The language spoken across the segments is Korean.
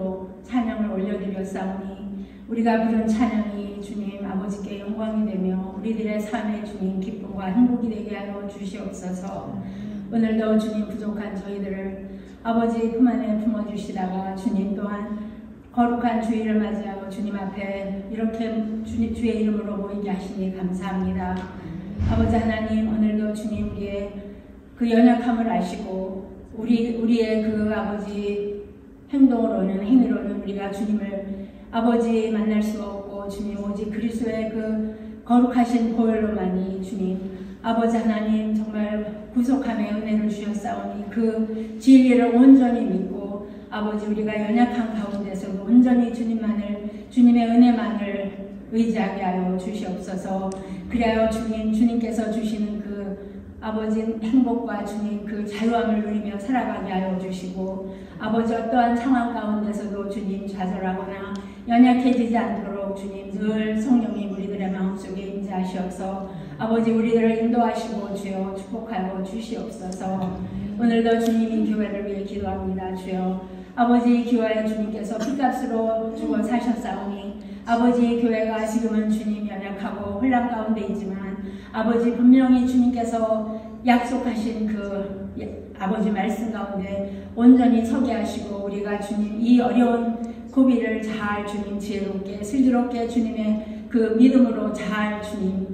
오늘도 찬양을 올려드렸사오니 우리가 부른 찬양이 주님 아버지께 영광이 되며 우리들의 삶에 주님 기쁨과 행복이 되게 하여 주시옵소서. 오늘도 주님 부족한 저희들을 아버지 품 안에 품어주시다가 주님 또한 거룩한 주일을 맞이하고 주님 앞에 이렇게 주의 이름으로 모이게 하시니 감사합니다. 아버지 하나님, 오늘도 주님 우리의 그 연약함을 아시고 우리의 그 아버지 행동으로는 행위로는 우리가 주님을 아버지 만날 수가 없고 주님 오직 그리스도의 그 거룩하신 보혈로만이 주님 아버지 하나님 정말 구속함의 은혜를 주셨사오니 그 진리를 온전히 믿고 아버지 우리가 연약한 가운데서도 온전히 주님의 은혜만을 의지하게 하여 주시옵소서. 그리하여 주님께서 주시는 그 아버지 행복과 주님 그 자유함을 누리며 살아가게 하여 주시고 아버지 어떠한 상황 가운데서도 주님 좌절하거나 연약해지지 않도록 주님 늘 성령님 우리들의 마음속에 임재하시옵소서. 아버지 우리들을 인도하시고 주여 축복하여 주시옵소서. 오늘도 주님이 교회를 위해 기도합니다. 주여 아버지 기와의 주님께서 피값으로 죽어 사셨사오니 아버지 교회가 지금은 주님 연약하고 혼란 가운데 있지만 아버지 분명히 주님께서 약속하신 그 아버지 말씀 가운데 온전히 서게 하시고 우리가 주님 이 어려운 고비를 잘 주님 지혜롭게 슬기롭게 주님의 그 믿음으로 잘 주님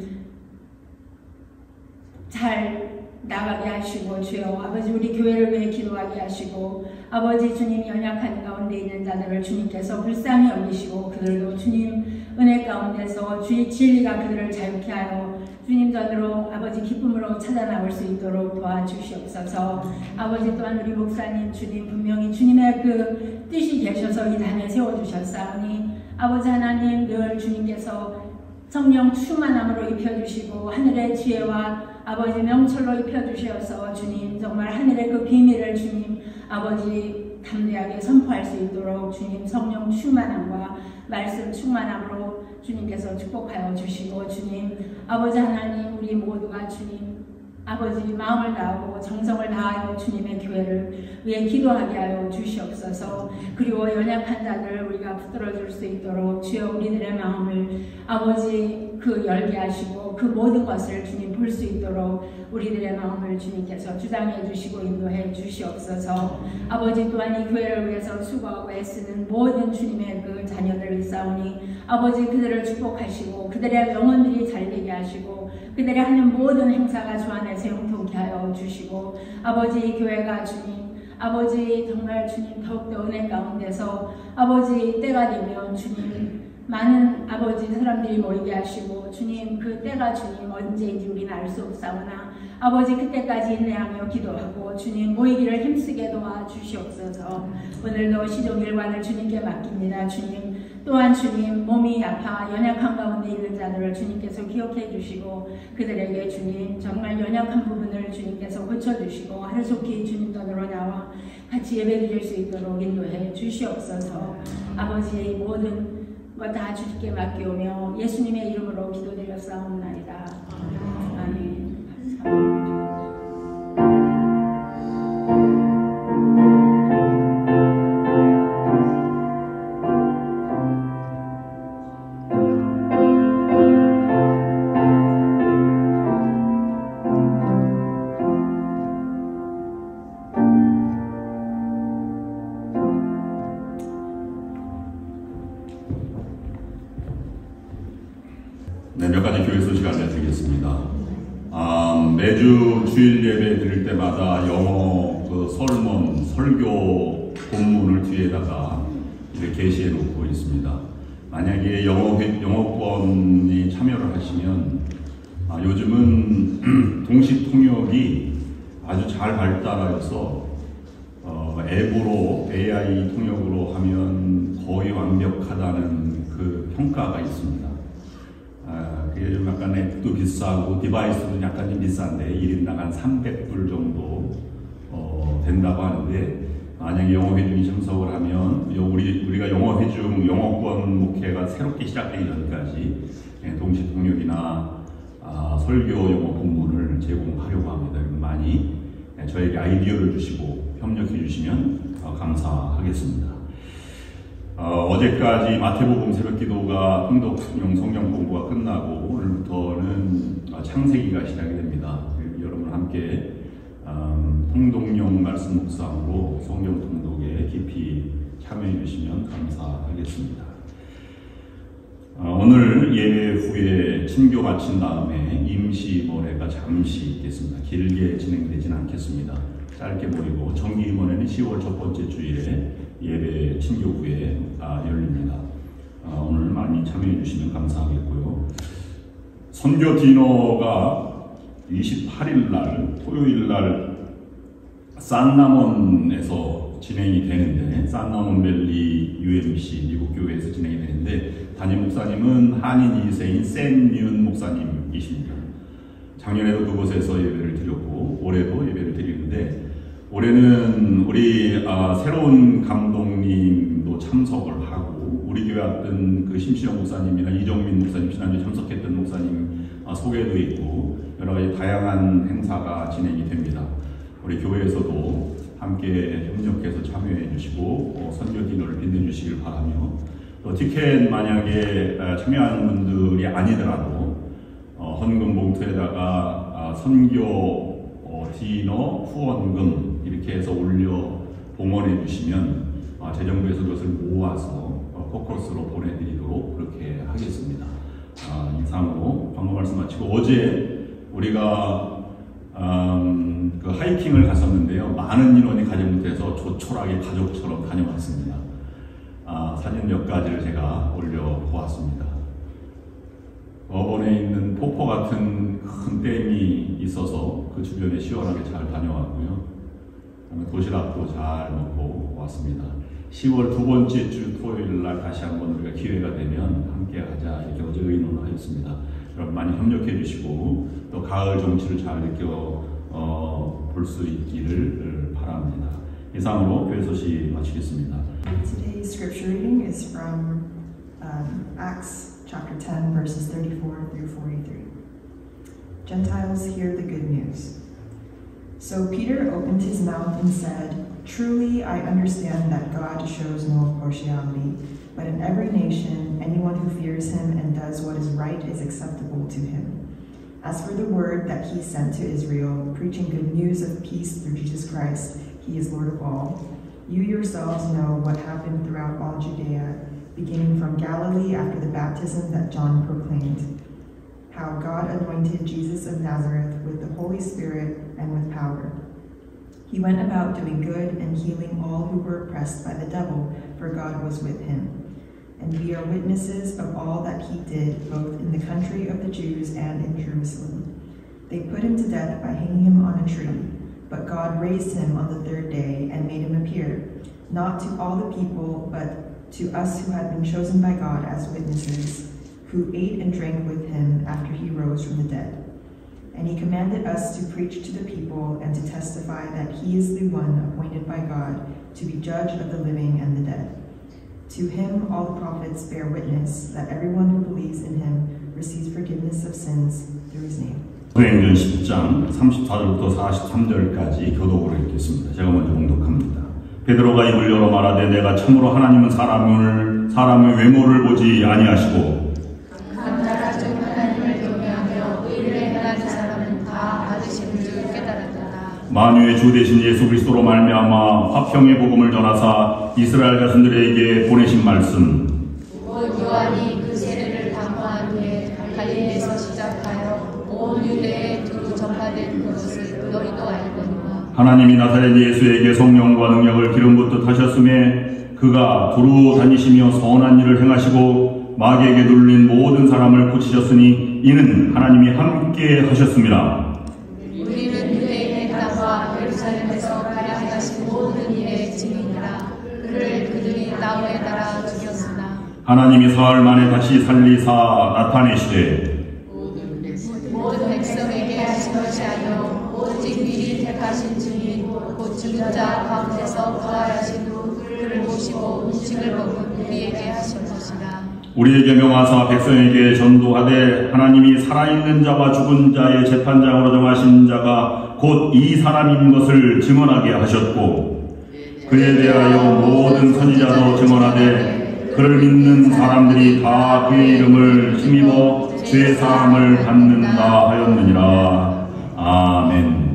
잘 나가게 하시고 주여 아버지 우리 교회를 위해 기도하게 하시고 아버지 주님 연약한 가운데 있는 자들을 주님께서 불쌍히 여기시고 그들도 주님 은혜 가운데서 주의 진리가 그들을 자유케 하여 주님 전으로 아버지 기쁨으로 찾아나올 수 있도록 도와주시옵소서. 아버지 또한 우리 목사님 주님 분명히 주님의 그 뜻이 계셔서 이 단에 세워주셨사오니 아버지 하나님 늘 주님께서 성령 충만함으로 입혀주시고 하늘의 지혜와 아버지 명철로 입혀주셔서 주님 정말 하늘의 그 비밀을 주님 아버지 담대하게 선포할 수 있도록 주님 성령 충만함과 말씀 충만함으로 주님께서 축복하여 주시고 주님 아버지 하나님 우리 모두가 주님 아버지 마음을 다하고 정성을 다하여 주님의 교회를 위해 기도하게 하여 주시옵소서. 그리고 연약한 자들을 우리가 붙들어줄 수 있도록 주여 우리들의 마음을 아버지 그 열게 하시고 그 모든 것을 주님 볼 수 있도록 우리들의 마음을 주님께서 주장해 주시고 인도해 주시옵소서. 아버지 또한 이 교회를 위해서 수고하고 애쓰는 모든 주님의 그 자녀들을 있사오니 아버지 그들을 축복하시고 그들의 영혼들이 잘되게 하시고 그들이 하는 모든 행사가 주 안에서 형통케 하여 주시고 아버지 이 교회가 주님 아버지 정말 주님 더욱더 은혜 가운데서 아버지 때가 되면 주님 많은 아버지 사람들이 모이게 하시고 주님 그 때가 주님 언제인지 우리는 알 수 없사오나 아버지 그때까지 인내하며 기도하고 주님 모이기를 힘쓰게 도와주시옵소서. 오늘도 시종일관을 주님께 맡깁니다. 주님 또한 주님 몸이 아파 연약한 가운데 있는 자들을 주님께서 기억해 주시고 그들에게 주님 정말 연약한 부분을 주님께서 고쳐주시고 하루속히 주님 던으로 나와 같이 예배드릴 수 있도록 인도해 주시옵소서. 아버지의 모든 것 다 주님께 맡기오며 예수님의 이름으로 기도드렸사옵나이다. 아멘. 네, 몇 가지 교회 소식 알려드리겠습니다. 매주 주일 예배 드릴 때마다 영어 그 설문, 설교 본문을 뒤에다가 이렇게 게시해 놓고 있습니다. 만약에 영어권이 참여를 하시면 요즘은 동시 통역이 아주 잘 발달하여서 앱으로 AI 통역으로 하면 거의 완벽하다는 그 평가가 있습니다. 그게 좀 약간 앱도 비싸고 디바이스도 약간 좀 비싼데 1인당 한 300불 정도 된다고 하는데 만약에 영어회중이 참석을 하면 우리가 영어회중 영어권 목회가 새롭게 시작되기 전까지 동시 통역이나 설교 영어 본문을 제공하려고 합니다. 많이 저에게 아이디어를 주시고 협력해 주시면 감사하겠습니다. 어제까지 마태복음 새벽기도가 통독용 성경 공부가 끝나고 오늘부터는 창세기가 시작이 됩니다. 여러분 함께 통독용 말씀 묵상으로 성경 통독에 깊이 참여해 주시면 감사하겠습니다. 오늘 예배 후에 친교 마친 다음에 임시임원회가 잠시 있겠습니다. 길게 진행되진 않겠습니다. 짧게 모이고 정기임원회는 10월 첫 번째 주일에 예배 친교 후에 열립니다. 오늘 많이 참여해 주시면 감사하겠고요. 선교 디너가 28일 날 토요일 날 산나몬에서 진행이 되는데, 산나몬밸리 UMC 미국 교회에서 진행이 되는데 담임 목사님은 한인 2세인 샌뮨 목사님이십니다. 작년에도 그곳에서 예배를 드렸고 올해도 예배를 드리는데, 올해는 우리 새로운 감독님도 참석을 하고 우리 교회 왔던 그 심시영 목사님이나 이정민 목사님, 지난주에 참석했던 목사님 소개도 있고 여러 가지 다양한 행사가 진행이 됩니다. 우리 교회에서도 함께 협력해서 참여해 주시고 선교 디너를 빛내주시길 바라며, 또 티켓 만약에 참여하는 분들이 아니더라도 헌금 봉투에다가 선교 디너 후원금 이렇게 해서 올려 봉헌해 주시면 재정부에서 그것을 모아서 포커스로 보내드리도록 그렇게 하겠습니다. 이상으로 방금 말씀 마치고, 어제 우리가 그 하이킹을 갔었는데요. 많은 인원이 가지 못해서 조촐하게 가족처럼 다녀왔습니다. 사진 몇 가지를 제가 올려보았습니다. 어번에 있는 폭포 같은 큰 댐이 있어서 그 주변에 시원하게 잘 다녀왔고요. 도시락도 잘 먹고 왔습니다. 10월 두 번째 주 토요일 날 다시 한번 우리가 기회가 되면 함께 하자 이렇게 어제 의논을 하였습니다. 여러분 많이 협력해 주시고 또 가을 정치를 잘 느껴 볼 수 있기를 바랍니다. 이상으로 교회 소식 마치겠습니다. Today's scripture reading is from Acts chapter 10 verses 34 through 43. Gentiles hear the good news. So Peter opened his mouth and said, "Truly I understand that God shows no partiality, but in every nation anyone who fears him and does what is right is acceptable to him. As for the word that he sent to Israel, preaching good news of peace through Jesus Christ, he is Lord of all. You yourselves know what happened throughout all Judea, beginning from Galilee after the baptism that John proclaimed, how God anointed Jesus of Nazareth with the Holy Spirit and with power. He went about doing good and healing all who were oppressed by the devil, for God was with him. And we are witnesses of all that he did, both in the country of the Jews and in Jerusalem. They put him to death by hanging him on a tree, but God raised him on the third day and made him appear, not to all the people, but to us who had been chosen by God as witnesses, who ate and drank with him after he rose from the dead. And he commanded us to preach to the people and to testify that he is the one appointed by God to be judge of the living and the dead. To him all the prophets bear witness that everyone who believes in him receives forgiveness of sins through his name." 사도행전 10장 34절부터 43절까지 교독으로 읽겠습니다. 제가 먼저 봉독합니다. 베드로가 입을 열어 말하되, 내가 참으로 하나님은 사람의 외모를 보지 아니하시고 각자가 즉 하나님을 경외하며 의를 행하는 사람은 다 받으신 줄 깨달았다. 만유의 주 되신 예수 그리스도로 말미암아 화평의 복음을 전하사 이스라엘 자손들에게 보내신 말씀, 곧 요한이 그 세례를 당부한 후에 갈릴리에서 시작하여 온 유대에 두루 전파된 그것을 너희도 알거니와, 하나님이 나사렛 예수에게 성령과 능력을 기름 붓듯 하셨음에 그가 두루 다니시며 선한 일을 행하시고 마귀에게 눌린 모든 사람을 고치셨으니 이는 하나님이 함께 하셨습니다. 우리는 유대인의 땅과 예루살렘에서 가려 하신 모든 일의 증인이라. 그를 그들이 나무에 달아 죽였으나 하나님이 사흘 만에 다시 살리사 나타내시되 모든 백성에게 하신 것이 아니요 오직 미리 택하신 증인 곧 죽은 자 가운데서 부활하신 후 그를 모시고 음식을 먹은 우리에게 하신 것이라. 우리에게 명하사 백성에게 전도하되 하나님이 살아있는 자와 죽은 자의 재판장으로 정하신 자가 곧 이 사람인 것을 증언하게 하셨고, 그에 대하여 모든 선지자도 증언하되 그를 믿는 사람들이 다 그의 이름을 힘입어 죄사함을 받는다 하였느니라. 아멘.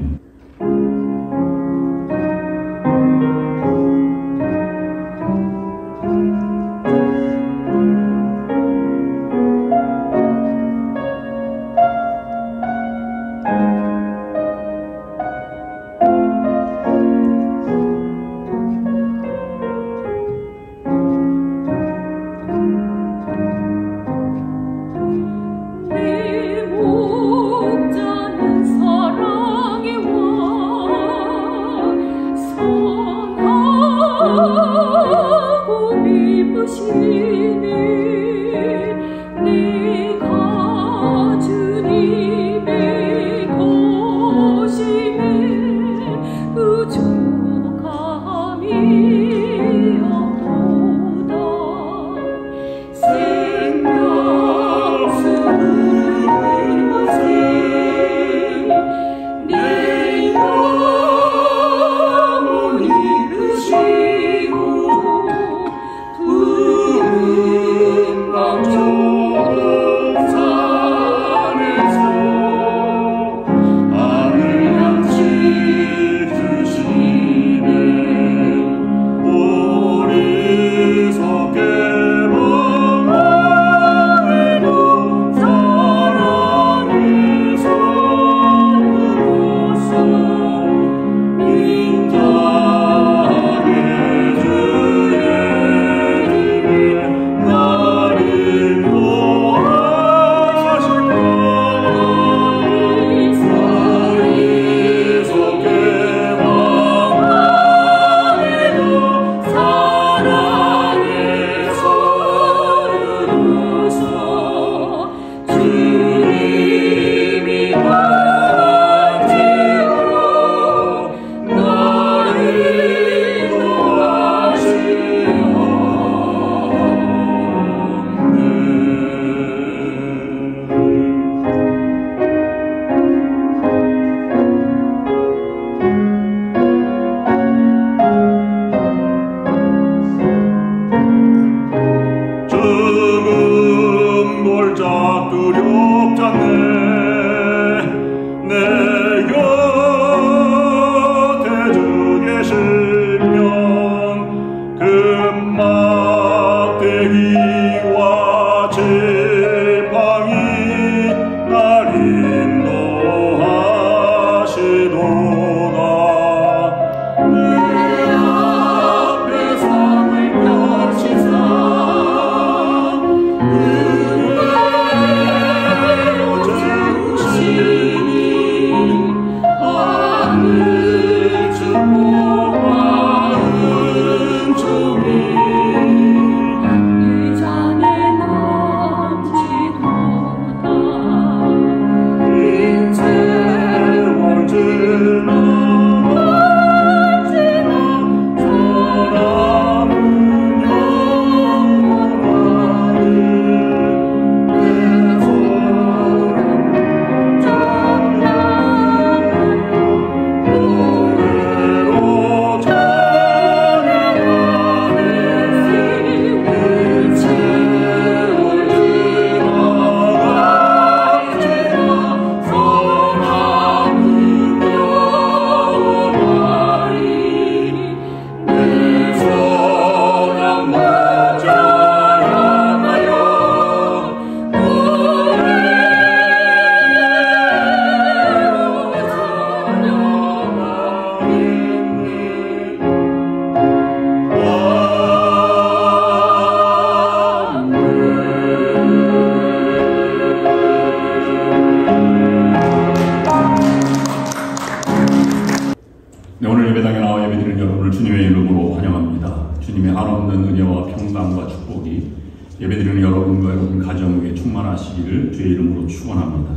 예배드리는 여러분과 여러분 가정에 충만하시기를 주의 이름으로 축원합니다.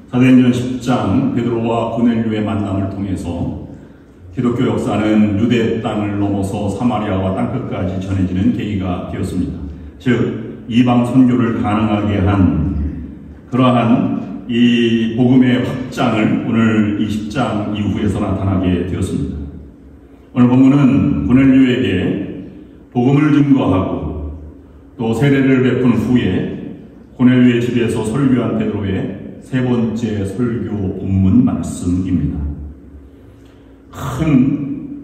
사도행전 10장 베드로와 고넬료의 만남을 통해서 기독교 역사는 유대 땅을 넘어서 사마리아와 땅끝까지 전해지는 계기가 되었습니다. 즉 이방 선교를 가능하게 한 그러한 이 복음의 확장을 오늘 20장 이후에서 나타나게 되었습니다. 오늘 본문은 고넬료에게 복음을 증거하고 또 세례를 베푼 후에 고넬료의 집에서 설교한 베드로의 세 번째 설교 본문 말씀입니다. 큰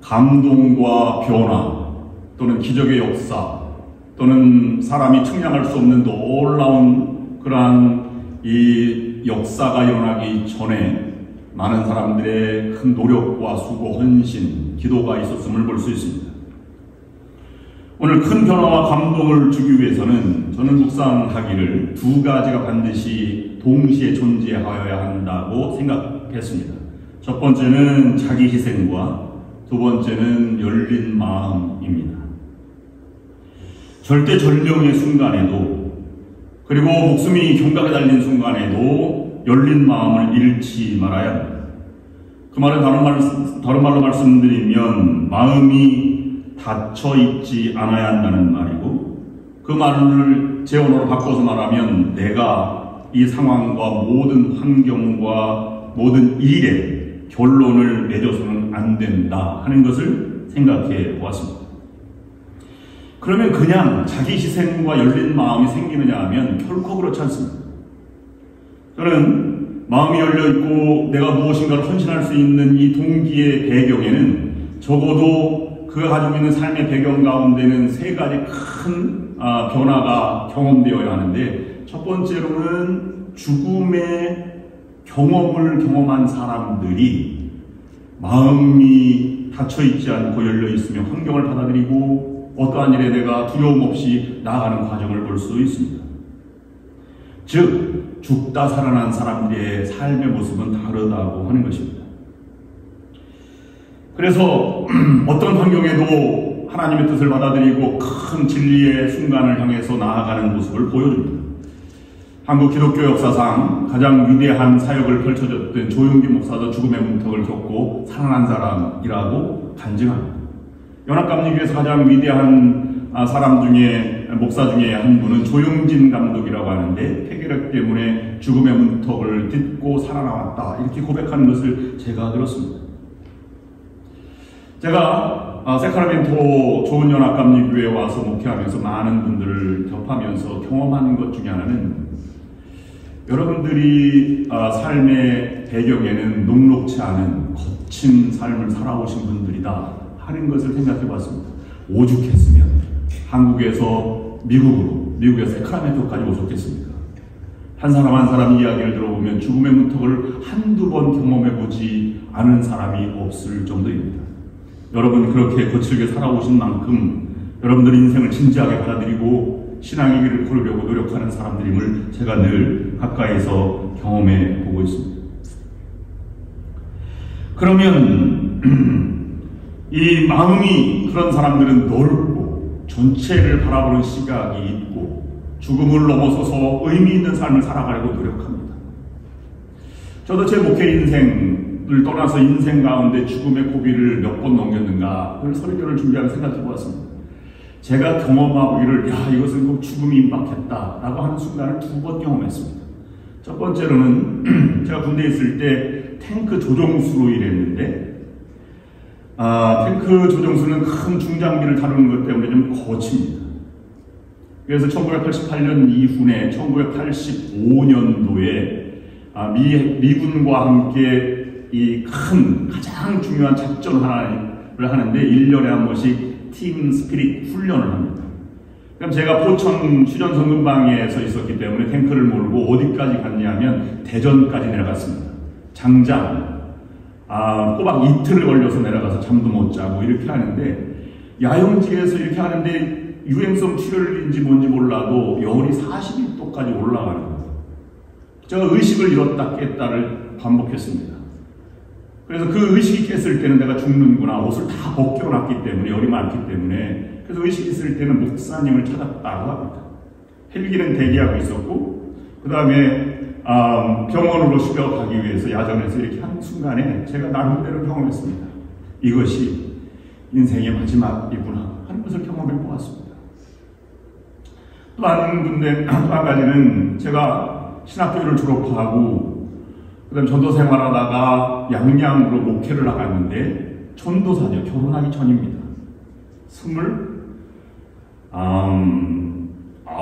감동과 변화 또는 기적의 역사 또는 사람이 측량할 수 없는 놀라운 그러한 이 역사가 일어나기 전에 많은 사람들의 큰 노력과 수고, 헌신, 기도가 있었음을 볼 수 있습니다. 오늘 큰 변화와 감동을 주기 위해서는 저는 묵상하기를 두 가지가 반드시 동시에 존재하여야 한다고 생각했습니다. 첫 번째는 자기 희생과 두 번째는 열린 마음입니다. 절대절명의 순간에도 그리고 목숨이 경각에 달린 순간에도 열린 마음을 잃지 말아야 합니다. 그 말은 다른 말로 말씀드리면 마음이 닫혀있지 않아야 한다는 말이고, 그 말을 제 언어로 바꿔서 말하면 내가 이 상황과 모든 환경과 모든 일에 결론을 내줘서는 안 된다 하는 것을 생각해 보았습니다. 그러면 그냥 자기 희생과 열린 마음이 생기느냐 하면 결코 그렇지 않습니다. 저는 마음이 열려있고 내가 무엇인가를 헌신할 수 있는 이 동기의 배경에는 적어도 그가 가지고 있는 삶의 배경 가운데는 세 가지 큰 변화가 경험되어야 하는데, 첫 번째로는 죽음의 경험을 경험한 사람들이 마음이 닫혀있지 않고 열려있으며 환경을 받아들이고 어떠한 일에 내가 두려움 없이 나아가는 과정을 볼 수 있습니다. 즉 죽다 살아난 사람들의 삶의 모습은 다르다고 하는 것입니다. 그래서 어떤 환경에도 하나님의 뜻을 받아들이고 큰 진리의 순간을 향해서 나아가는 모습을 보여줍니다. 한국 기독교 역사상 가장 위대한 사역을 펼쳐줬던 조용기 목사도 죽음의 문턱을 겪고 살아난 사람이라고 간증합니다. 연합감리교에서 가장 위대한 사람 중에, 목사 중에 한 분은 조용진 감독이라고 하는데 폐결핵 때문에 죽음의 문턱을 딛고 살아남았다 이렇게 고백하는 것을 제가 들었습니다. 제가 세카라멘토 좋은 연합감리교회에 와서 목회하면서 많은 분들을 접하면서 경험하는 것 중에 하나는 여러분들이 삶의 배경에는 녹록치 않은 거친 삶을 살아오신 분들이다 하는 것을 생각해 봤습니다. 오죽했으면 한국에서 미국에서 세카라멘토까지 오셨겠습니까? 한 사람 한 사람 이야기를 들어보면 죽음의 문턱을 한두 번 경험해 보지 않은 사람이 없을 정도입니다. 여러분 그렇게 거칠게 살아오신 만큼 여러분들 인생을 진지하게 받아들이고 신앙의 길을 걸으려고 노력하는 사람들임을 제가 늘 가까이서 경험해 보고 있습니다. 그러면 이 마음이 그런 사람들은 넓고 전체를 바라보는 시각이 있고 죽음을 넘어서서 의미 있는 삶을 살아가려고 노력합니다. 저도 제 목회 인생을 떠나서 인생 가운데 죽음의 고비를 몇 번 넘겼는가 그걸 설교를 준비하며 생각해 보았습니다. 제가 경험하기를 이것은 꼭 죽음이 임박했다라고 하는 순간을 2번 경험했습니다. 첫 번째로는 제가 군대에 있을 때 탱크 조종수로 일했는데 탱크 조종수는 큰 중장비를 다루는 것 때문에 좀 거칩니다. 그래서 1988년 이후에 1985년도에 미군과 함께 이 큰 가장 중요한 작전 하나를 하는데 1년에 한 번씩 팀 스피릿 훈련을 합니다. 그럼 제가 포천 휴전성금방에 서 있었기 때문에 탱크를 몰고 어디까지 갔냐면 대전까지 내려갔습니다. 장장 꼬박 이틀을 걸려서 내려가서 잠도 못 자고 이렇게 하는데, 야영지에서 이렇게 하는데 유행성 출혈인지 뭔지 몰라도 열이 41도까지 올라가는 거예요. 제가 의식을 잃었다 깼다를 반복했습니다. 그래서 그 의식이 깼을 때는 내가 죽는구나, 옷을 다 벗겨놨기 때문에, 열이 많기 때문에. 그래서 의식이 있을 때는 목사님을 찾았다고 합니다. 헬기는 대기하고 있었고, 그 다음에 병원으로 실려가기 위해서 야전에서 이렇게 한 순간에 제가 나름대로 경험했습니다. 이것이 인생의 마지막이구나 하는 것을 경험해 보았습니다. 또 한 가지는 제가 신학교를 졸업하고 그 다음 전도 생활하다가 양양으로 목회를 나갔는데, 전도사죠. 결혼하기 전입니다.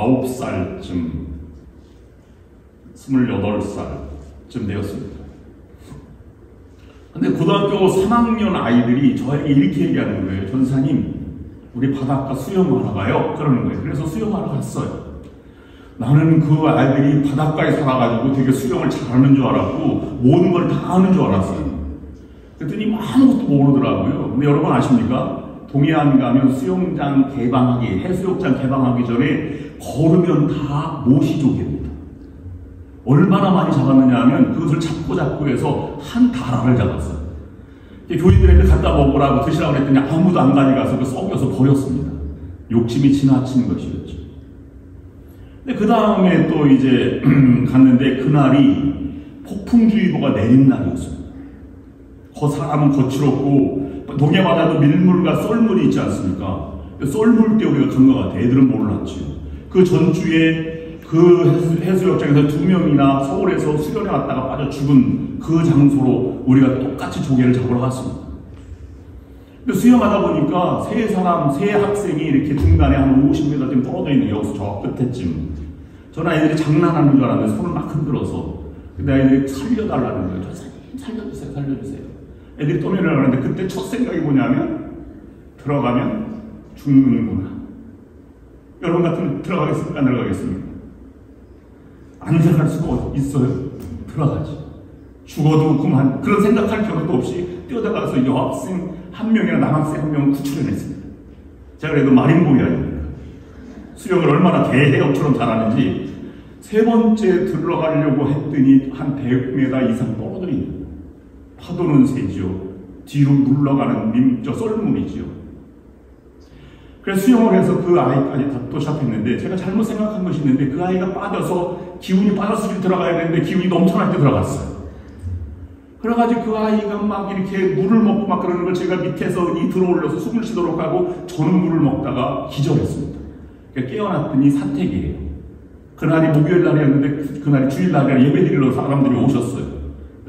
29살쯤, 28살쯤 되었습니다. 근데 고등학교 3학년 아이들이 저에게 이렇게 얘기하는 거예요. 전사님, 우리 바닷가 수영하러 가요? 그러는 거예요. 그래서 수영하러 갔어요. 나는 그 아이들이 바닷가에 살아가지고 되게 수영을 잘하는 줄 알았고 모든 걸 다 아는 줄 알았어요. 그랬더니 아무것도 모르더라고요. 근데 여러분 아십니까? 동해안 가면 수영장 개방하기, 해수욕장 개방하기 전에 걸으면 다 모시조개입니다. 얼마나 많이 잡았느냐 하면 그것을 잡고 해서 한 다라를 잡았어요. 교인들한테 갖다 먹으라고 드시라고 그랬더니 아무도 안 가져가서 그 썩여서 버렸습니다. 욕심이 지나친 것이었죠. 근데 그 다음에 또 이제 갔는데 그날이 폭풍주의보가 내린 날이었습니다. 사람은 거칠었고 동해바다도 밀물과 썰물이 있지 않습니까? 썰물 때 우리가 간 것 같아요. 애들은 몰랐죠. 그 전주에 그 해수욕장에서 2명이나 서울에서 수련회 왔다가 빠져 죽은 그 장소로 우리가 똑같이 조개를 잡으러 갔습니다. 근데 수영하다 보니까 세 학생이 이렇게 중간에 한 50m쯤 떨어져 있는 여기서 저 끝에쯤. 저는 애들이 장난하는 줄 알았는데 손을 막 흔들어서. 근데 애들이 살려달라는 거예요. 살려주세요, 살려주세요. 애들이 떠내려고 하는데 그때 첫 생각이 뭐냐면 들어가면 죽는구나. 여러분 같으면 들어가겠습니까? 안 들어가겠습니까? 안 들어갈 수가 있어요. 들어가지. 죽어도 그만. 그런 생각할 겨를도 없이 뛰어들어가서 여학생 한 명이나 남학생 한 명을 구출해냈습니다. 제가 그래도 마린보이 아닙니까? 수영을 얼마나 대해역처럼 잘하는지 세 번째 들어가려고 했더니 한 100m 이상 떨어뜨립니다. 파도는 세지요. 뒤로 물러가는 썰물이지요. 그래서 수영을 해서 그 아이까지 다 도착했는데 제가 잘못 생각한 것이 있는데 그 아이가 빠져서 기운이 빠졌을 때 들어가야 되는데 기운이 넘쳐날 때 들어갔어요. 그래가지고 그 아이가 막 이렇게 물을 먹고 막 그러는 걸 제가 밑에서 들어올려서 숨을 쉬도록 하고 저는 물을 먹다가 기절했습니다. 그러니까 깨어났더니 사택이에요. 그날이 목요일 날이었는데 그날이 주일 날이라 예배드리러 사람들이 오셨어요.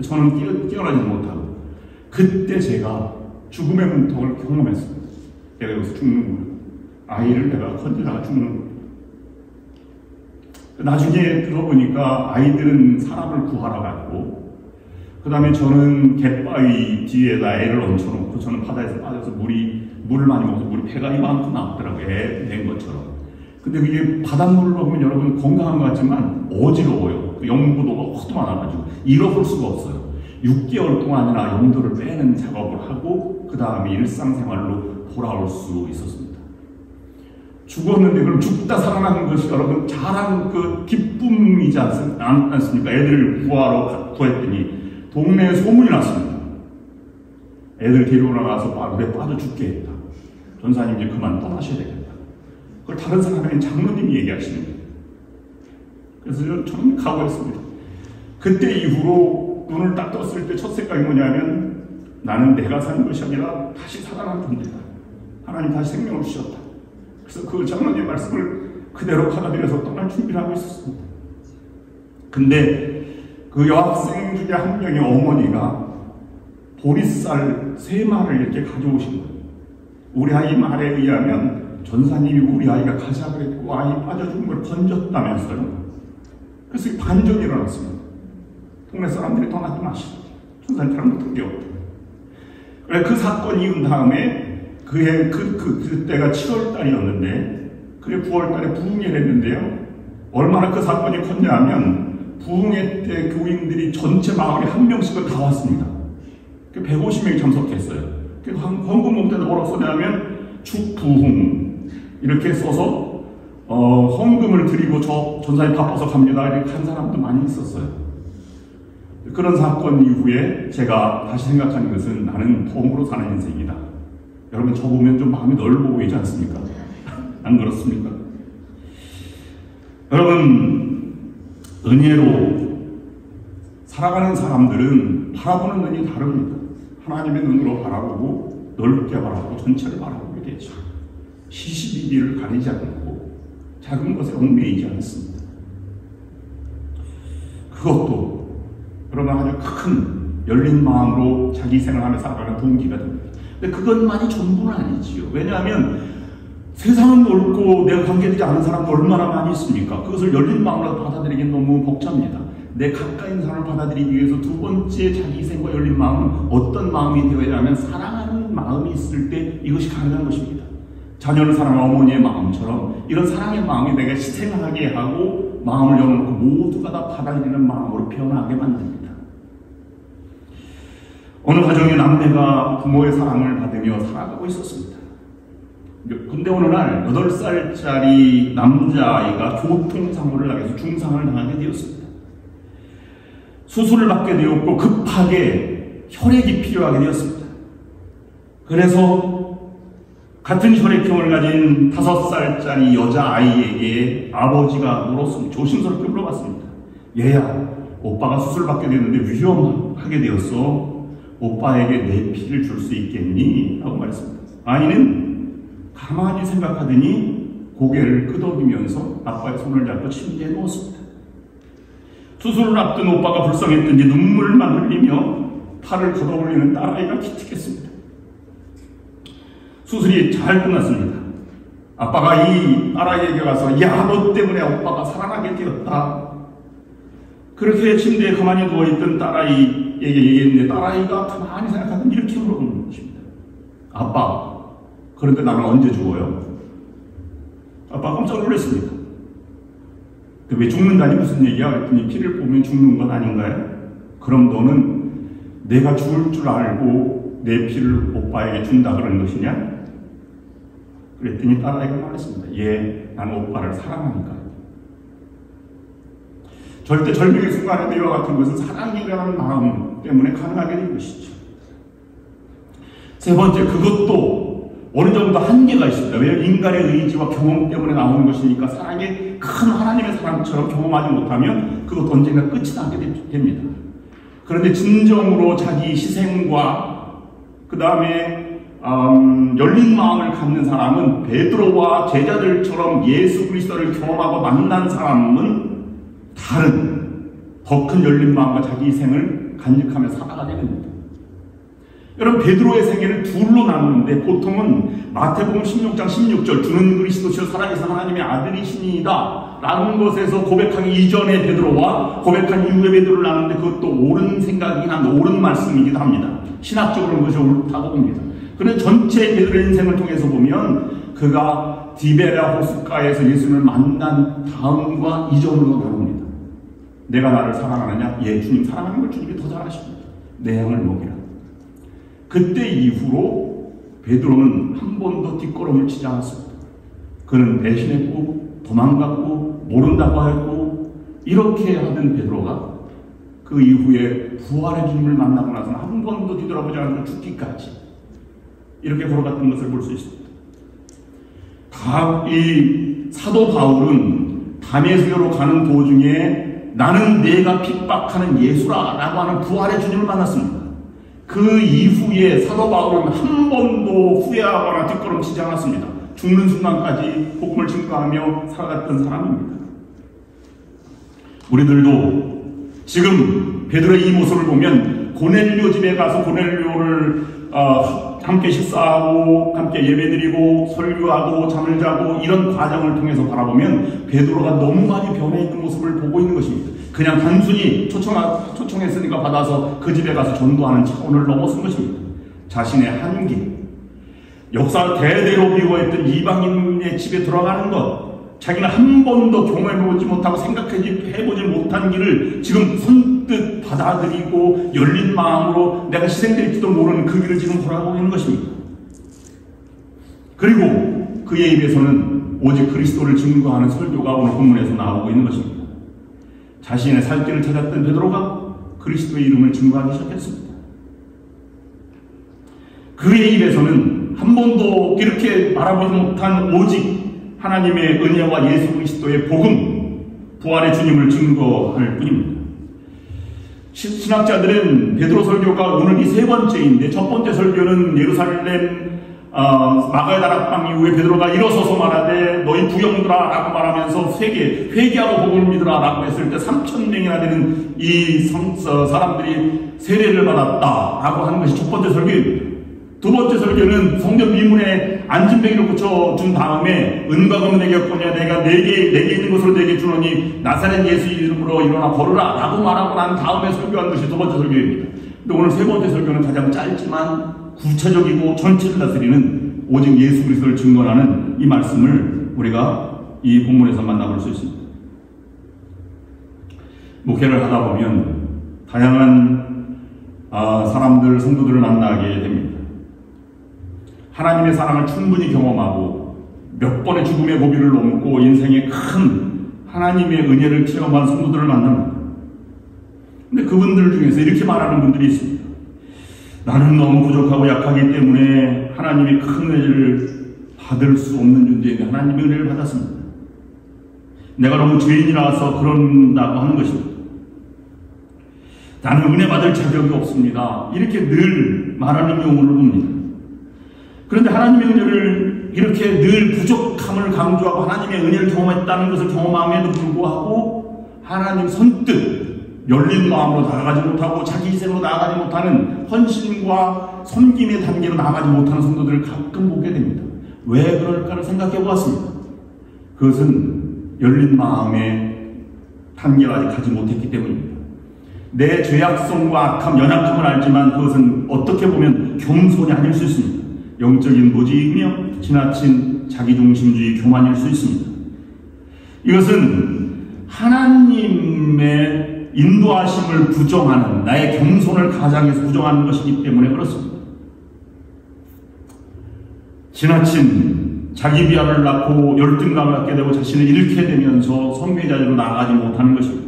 저는 깨어나지 못하고 그때 제가 죽음의 문턱을 경험했습니다. 내가 여기서 죽는구나. 아이를 내가 건지다가 죽는구나. 나중에 들어보니까 아이들은 사람을 구하러 갔고 그 다음에 저는 갯바위 뒤에다 애를 얹혀놓고 저는 바다에서 빠져서 물을 많이 먹어서 물이 배가 이만큼 나왔더라고요. 애 된 것처럼. 근데 그게 바닷물을 먹으면 여러분 건강한 것 같지만 어지러워요. 염분도가 하도 많아가지고 일어설 수가 없어요. 6개월 동안이나 염도를 빼는 작업을 하고 그 다음에 일상생활로 돌아올 수 있었습니다. 죽었는데 그럼 죽다 살아나는 것이 여러분 잘한 그 기쁨이지 않습니까? 애들을 구했더니 동네에 소문이 났습니다. 애들 데리고 나가서 물에 빠져 죽게 했다. 전사님 이제 그만 떠나셔야 되겠다. 그걸 다른 사람에게 장로님이 얘기하시는 거예요. 그래서 저는 각오했습니다. 그때 이후로 눈을 딱 떴을 때 첫 생각이 뭐냐면 나는 내가 사는 것이 아니라 다시 살아난 존재다. 하나님 다시 생명을 주셨다. 그래서 그 장로님 말씀을 그대로 받아들여서 떠날 준비를 하고 있었습니다. 근데 그 여학생 중에 한 명의 어머니가 보리쌀 3마리를 이렇게 가져오신 거예요. 우리 아이 말에 의하면 전사님이 우리 아이가 가자 그랬고 아이 빠져준 걸 건졌다면서요. 그래서 반전이 일어났습니다. 동네 사람들이 떠나지 마시라. 전사님 잘못한 게 없다. 그래 그 사건이 이은 다음에 그때가 7월 달이었는데 그래 9월 달에 부흥회를 했는데요. 얼마나 그 사건이 컸냐면 부흥회 때 교인들이 전체 마을에 한 명씩은 다 왔습니다. 150명이 참석했어요. 헌금 목대도 뭐라고 써냐면 축부흥 이렇게 써서 헌금을 드리고 저 전사님 바빠서 갑니다 이렇게 한 사람도 많이 있었어요. 그런 사건 이후에 제가 다시 생각하는 것은 나는 덤으로 사는 인생이다. 여러분 저 보면 좀 마음이 넓어 보이지 않습니까? 안 그렇습니까? 여러분 은혜로 살아가는 사람들은 바라보는 눈이 다릅니다. 하나님의 눈으로 바라보고 넓게 바라보고 전체를 바라보게 되죠. 시시비비를 가리지 않고 작은 것에 얽매이지 않습니다. 그것도 여러분 아주 큰 열린 마음으로 자기 생활하며 살아가는 동기가 됩니다. 근데 그것만이 전부는 아니지요. 왜냐하면 세상은 넓고 내가 관계를 그러지 않은 사람도 얼마나 많이 있습니까? 그것을 열린 마음으로 받아들이기 너무 벅찹니다. 내 가까이 있는 사람을 받아들이기 위해서 두 번째 자기 희생과 열린 마음은 어떤 마음이 되어야 하면 사랑하는 마음이 있을 때 이것이 가능한 것입니다. 자녀를 사랑하는 어머니의 마음처럼 이런 사랑의 마음이 내가 희생하게 하고 마음을 열어놓고 모두가 다 받아들이는 마음으로 변하게 만듭니다. 어느 가정의 남매가 부모의 사랑을 받으며 살아가고 있었습니다. 근데 어느 날 8살짜리 남자아이가 교통사고를 당해서 중상을 당하게 되었습니다. 수술을 받게 되었고 급하게 혈액이 필요하게 되었습니다. 그래서 같은 혈액형을 가진 5살짜리 여자아이에게 아버지가 물었습니다. 조심스럽게 물어봤습니다. 얘야, 오빠가 수술받게 되었는데 위험하게 되었어. 오빠에게 내 피를 줄 수 있겠니? 라고 말했습니다. 아이는 가만히 생각하더니 고개를 끄덕이면서 아빠의 손을 잡고 침대에 누웠습니다. 수술을 앞둔 오빠가 불쌍했던지 눈물만 흘리며 팔을 걷어올리는 딸아이가 기특했습니다. 수술이 잘 끝났습니다. 아빠가 이 딸아이에게 가서 야, 너 때문에 오빠가 살아나게 되었다. 그렇게 침대에 가만히 누워있던 딸아이에게 얘기했는데 딸아이가 가만히 생각하더니 이렇게 물어보는 것입니다. 아빠, 그런데 나는 언제 죽어요? 아빠 깜짝 놀랐습니다. 왜 죽는다니 무슨 얘기야? 그랬더니 피를 보면 죽는 건 아닌가요? 그럼 너는 내가 죽을 줄 알고 내 피를 오빠에게 준다 그런 것이냐? 그랬더니 딸아이가 말했습니다. 예, 나는 오빠를 사랑하니까. 절대 절명의 순간에 이와 같은 것은 사랑이라는 마음 때문에 가능하게 된 것이죠. 세 번째, 그것도 어느 정도 한계가 있습니다. 왜냐하면 인간의 의지와 경험 때문에 나오는 것이니까 사랑의 큰 하나님의 사랑처럼 경험하지 못하면 그것도 언젠가 끝이 나게 됩니다. 그런데 진정으로 자기 희생과 그 다음에 열린 마음을 갖는 사람은 베드로와 제자들처럼 예수 그리스도를 경험하고 만난 사람은 다른 더 큰 열린 마음과 자기 희생을 간직하며 살아가게 됩니다. 여러분, 베드로의 생애를 둘로 나누는데 보통은 마태복음 16장 16절 주는 그리스도시요 살아계신 하나님의 아들이시니이다 라는 것에서 고백하기 이전의 베드로와 고백한 이후의 베드로를 나누는데 그것도 옳은 생각이긴 한데 옳은 말씀이기도 합니다. 신학적으로는 그것이 옳다고 봅니다. 그런데 전체 베드로의 인생을 통해서 보면 그가 디베랴 호숫가에서 예수님을 만난 다음과 이전으로 나눕니다. 내가 나를 사랑하느냐? 예, 주님 사랑하는 걸 주님이 더 잘 아십니다. 내 양을 먹이라. 그때 이후로 베드로는 한 번도 뒷걸음을 치지 않았습니다. 그는 배신했고 도망갔고 모른다고 했고 이렇게 하던 베드로가 그 이후에 부활의 주님을 만나고 나서는 한 번도 뒤돌아보지 않고 죽기까지 이렇게 걸어갔던 것을 볼 수 있습니다. 이 사도 바울은 다메섹으로 가는 도중에 나는 내가 핍박하는 예수라 라고 하는 부활의 주님을 만났습니다. 그 이후에 사도 바울은 한 번도 후회하거나 뒷걸음치지 않았습니다. 죽는 순간까지 복음을 증거하며 살아갔던 사람입니다. 우리들도 지금 베드로의 이 모습을 보면 고넬료 집에 가서 고넬료를 함께 식사하고 함께 예배드리고 설교하고 잠을 자고 이런 과정을 통해서 바라보면 베드로가 너무 많이 변해 있는 모습을 보고 있는 것입니다. 그냥 단순히 초청했으니까 받아서 그 집에 가서 전도하는 차원을 넘어선 것입니다. 자신의 한계, 역사 대대로 미워했던 이방인의 집에 들어가는 것, 자기는 한 번도 경험해보지 못하고 생각해보지 못한 길을 지금 선뜻 받아들이고 열린 마음으로 내가 희생될지도 모르는 그 길을 지금 걸어가고 있는 것입니다. 그리고 그의 입에서는 오직 그리스도를 증거하는 설교가 오늘 본문에서 나오고 있는 것입니다. 자신의 살 길을 찾았던 베드로가 그리스도의 이름을 증거하기 시작했습니다. 그의 입에서는 한 번도 이렇게 말하지 못한 오직 하나님의 은혜와 예수 그리스도의 복음, 부활의 주님을 증거할 뿐입니다. 신학자들은 베드로 설교가 오늘이 세 번째인데 첫 번째 설교는 예루살렘 마가의 다락방 이후에 베드로가 일어서서 말하되 너희 부형들아 라고 말하면서 회개하고 복음을 믿으라 라고 했을 때 3,000명이나 되는 이 사람들이 세례를 받았다 라고 하는 것이 첫 번째 설교입니다. 두 번째 설교는 성전 미문에 안진뱅이를 고쳐준 다음에 은과 금은 내게 없거냐 내가 내게 있는 것으로 내게 주노니 나사렛 예수 이름으로 일어나 걸으라 라고 말하고 난 다음에 설교한 것이 두 번째 설교입니다. 근데 오늘 세 번째 설교는 가장 짧지만 구체적이고 전체를 다스리는 오직 예수 그리스도를 증거하는 이 말씀을 우리가 이 본문에서 만나볼 수 있습니다. 목회를 하다 보면 다양한 사람들, 성도들을 만나게 됩니다. 하나님의 사랑을 충분히 경험하고 몇 번의 죽음의 고비를 넘고 인생의 큰 하나님의 은혜를 체험한 성도들을 만납니다. 근데 그분들 중에서 이렇게 말하는 분들이 있습니다. 나는 너무 부족하고 약하기 때문에 하나님의 큰 은혜를 받을 수 없는 존재인데 하나님의 은혜를 받았습니다. 내가 너무 죄인이라서 그런다고 하는 것입니다. 나는 은혜 받을 자격이 없습니다. 이렇게 늘 말하는 경우를 봅니다. 그런데 하나님의 은혜를 이렇게 늘 부족함을 강조하고 하나님의 은혜를 경험했다는 것을 경험함에도 불구하고 하나님 선뜻 열린 마음으로 나아가지 못하고 자기 희생으로 나아가지 못하는 헌신과 섬김의 단계로 나아가지 못하는 성도들을 가끔 보게 됩니다. 왜 그럴까를 생각해 보았습니다. 그것은 열린 마음의 단계까지 가지 못했기 때문입니다. 내 죄악성과 악함, 연약함을 알지만 그것은 어떻게 보면 겸손이 아닐 수 있습니다. 영적인 무지이며 지나친 자기중심주의 교만일 수 있습니다. 이것은 하나님의 인도하심을 부정하는 나의 겸손을 가장해서 부정하는 것이기 때문에 그렇습니다. 지나친 자기 비하를 낳고 열등감을 갖게 되고 자신을 잃게 되면서 성교의 자리로 나아가지 못하는 것입니다.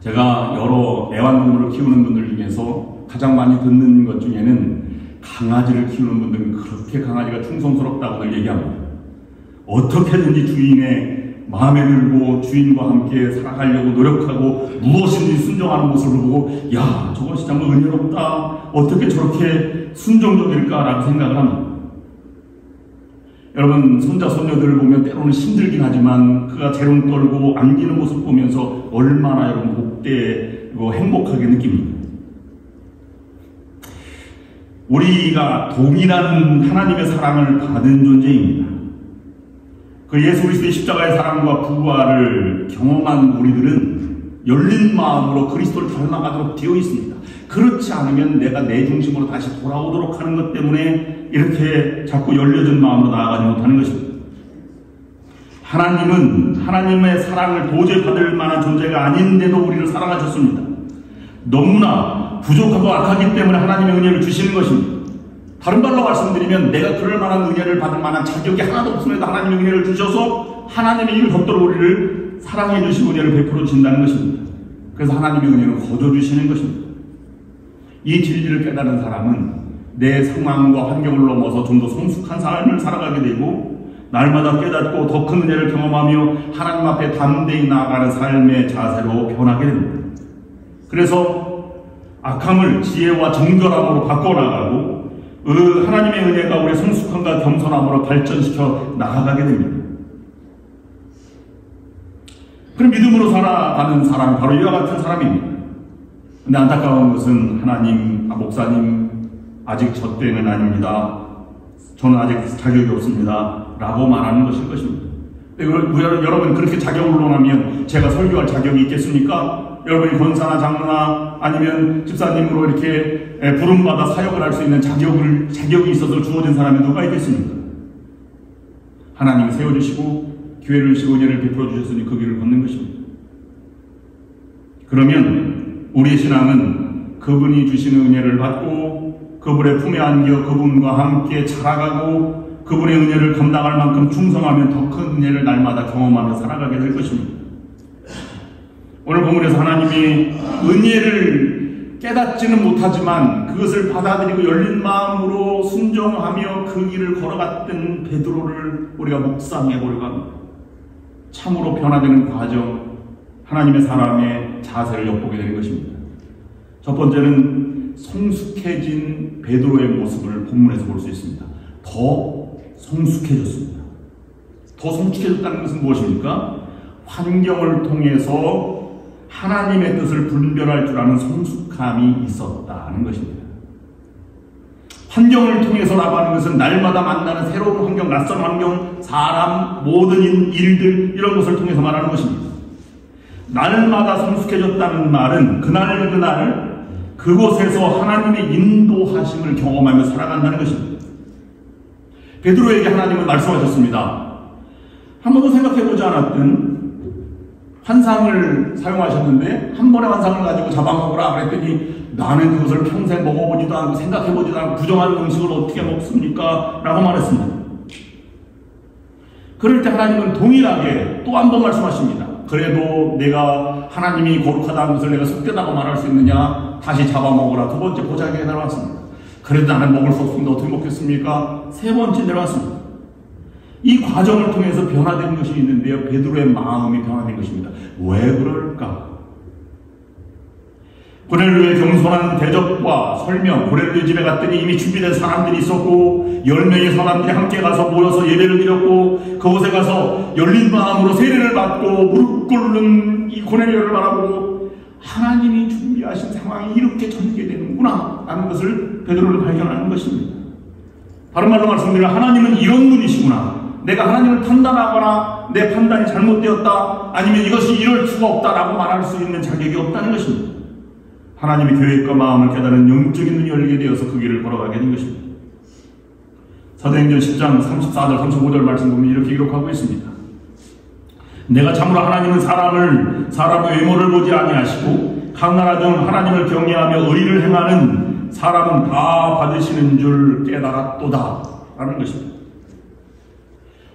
제가 여러 애완동물을 키우는 분들 중에서 가장 많이 듣는 것 중에는 강아지를 키우는 분들은 그렇게 강아지가 충성스럽다고들 얘기합니다. 어떻게든지 주인의 마음에 들고 주인과 함께 살아가려고 노력하고 무엇인지 순종하는 모습을 보고 야, 저것이 정말 은혜롭다. 어떻게 저렇게 순종적일까라고 생각을 합니다. 여러분, 손자, 손녀들을 보면 때로는 힘들긴 하지만 그가 재롱 떨고 안기는 모습 보면서 얼마나 여러분 복되고 행복하게 느낍니다. 우리가 동일한 하나님의 사랑을 받은 존재입니다. 그 예수 그리스도의 십자가의 사랑과 부활을 경험한 우리들은 열린 마음으로 그리스도를 닮아가도록 되어 있습니다. 그렇지 않으면 내가 내 중심으로 다시 돌아오도록 하는 것 때문에 이렇게 자꾸 열려진 마음으로 나아가지 못하는 것입니다. 하나님은 하나님의 사랑을 도저히 받을 만한 존재가 아닌데도 우리를 사랑하셨습니다. 너무나 부족하고 악하기 때문에 하나님의 은혜를 주시는 것입니다. 다른 말로 말씀드리면 내가 그럴 만한 은혜를 받을 만한 자격이 하나도 없음에도 하나님의 은혜를 주셔서 하나님의 일 덕도로 우리를 사랑해 주시고 은혜를 베풀어 주신다는 것입니다. 그래서 하나님의 은혜는 거저 주시는 것입니다. 이 진리를 깨달은 사람은 내 상황과 환경을 넘어서 좀 더 성숙한 삶을 살아가게 되고 날마다 깨닫고 더 큰 은혜를 경험하며 하나님 앞에 담대히 나아가는 삶의 자세로 변하게 됩니다. 그래서 악함을 지혜와 정결함으로 바꿔나가고 하나님의 은혜가 우리의 성숙함과 겸손함으로 발전시켜 나아가게 됩니다. 그럼 믿음으로 살아가는 사람이 바로 이와 같은 사람입니다. 근데 안타까운 것은 하나님, 목사님 아직 저 때는 아닙니다. 저는 아직 자격이 없습니다. 라고 말하는 것일 것입니다. 여러분 그렇게 자격을 논하면 제가 설교할 자격이 있겠습니까? 여러분이 권사나 장로나 아니면 집사님으로 이렇게 부름받아 사역을 할 수 있는 자격이 있어서 주어진 사람이 누가 있겠습니까? 하나님이 세워주시고 교회를 주시고 은혜를 베풀어 주셨으니 그 길을 걷는 것입니다. 그러면 우리의 신앙은 그분이 주시는 은혜를 받고 그분의 품에 안겨 그분과 함께 자라가고 그분의 은혜를 감당할 만큼 충성하면 더 큰 은혜를 날마다 경험하며 살아가게 될 것입니다. 오늘 본문에서 하나님이 은혜를 깨닫지는 못하지만 그것을 받아들이고 열린 마음으로 순종하며 그 길을 걸어갔던 베드로를 우리가 묵상해 보려고 합니다. 참으로 변화되는 과정, 하나님의 사람의 자세를 엿보게 되는 것입니다. 첫 번째는 성숙해진 베드로의 모습을 본문에서 볼 수 있습니다. 더 성숙해졌습니다. 더 성숙해졌다는 것은 무엇입니까? 환경을 통해서 하나님의 뜻을 분별할 줄 아는 성숙함이 있었다는 것입니다. 환경을 통해서라고 하는 것은 날마다 만나는 새로운 환경, 낯선 환경, 사람, 모든 일들 이런 것을 통해서 말하는 것입니다. 날마다 성숙해졌다는 말은 그날 그곳에서 하나님의 인도하심을 경험하며 살아간다는 것입니다. 베드로에게 하나님은 말씀하셨습니다. 한 번도 생각해보지 않았던 환상을 사용하셨는데 한 번의 환상을 가지고 잡아먹으라 그랬더니 나는 그것을 평생 먹어보지도 않고 생각해보지도 않고 부정한 음식을 어떻게 먹습니까? 라고 말했습니다. 그럴 때 하나님은 동일하게 또 한 번 말씀하십니다. 그래도 내가 하나님이 거룩하다는 것을 내가 속되다고 말할 수 있느냐? 다시 잡아먹으라. 두 번째 보자기에 내려왔습니다. 그래도 나는 먹을 수 없습니다. 어떻게 먹겠습니까? 세 번째 내려왔습니다. 이 과정을 통해서 변화된 것이 있는데요. 베드로의 마음이 변화된 것입니다. 왜 그럴까? 고넬료의 겸손한 대접과 설명, 고넬료 집에 갔더니 이미 준비된 사람들이 있었고 10명의 사람들이 함께 가서 모여서 예배를 드렸고 그곳에 가서 열린 마음으로 세례를 받고 무릎 꿇는 이 고넬료를 바라보고 하나님이 준비하신 상황이 이렇게 전개되는구나 라는 것을 베드로를 발견하는 것입니다. 다른 말로 말씀드리면 하나님은 이런 분이시구나. 내가 하나님을 판단하거나 내 판단이 잘못되었다 아니면 이것이 이럴 수가 없다라고 말할 수 있는 자격이 없다는 것입니다. 하나님의 계획과 마음을 깨달은 영적인 눈이 열리게 되어서 그 길을 걸어가게 된 것입니다. 사도행전 10장 34절 35절 말씀 보면 이렇게 기록하고 있습니다. 내가 참으로 하나님은 사람의 외모를 보지 아니하시고 각 나라 중 하나님을 경외하며 의를 행하는 사람은 다 받으시는 줄 깨달았도다 라는 것입니다.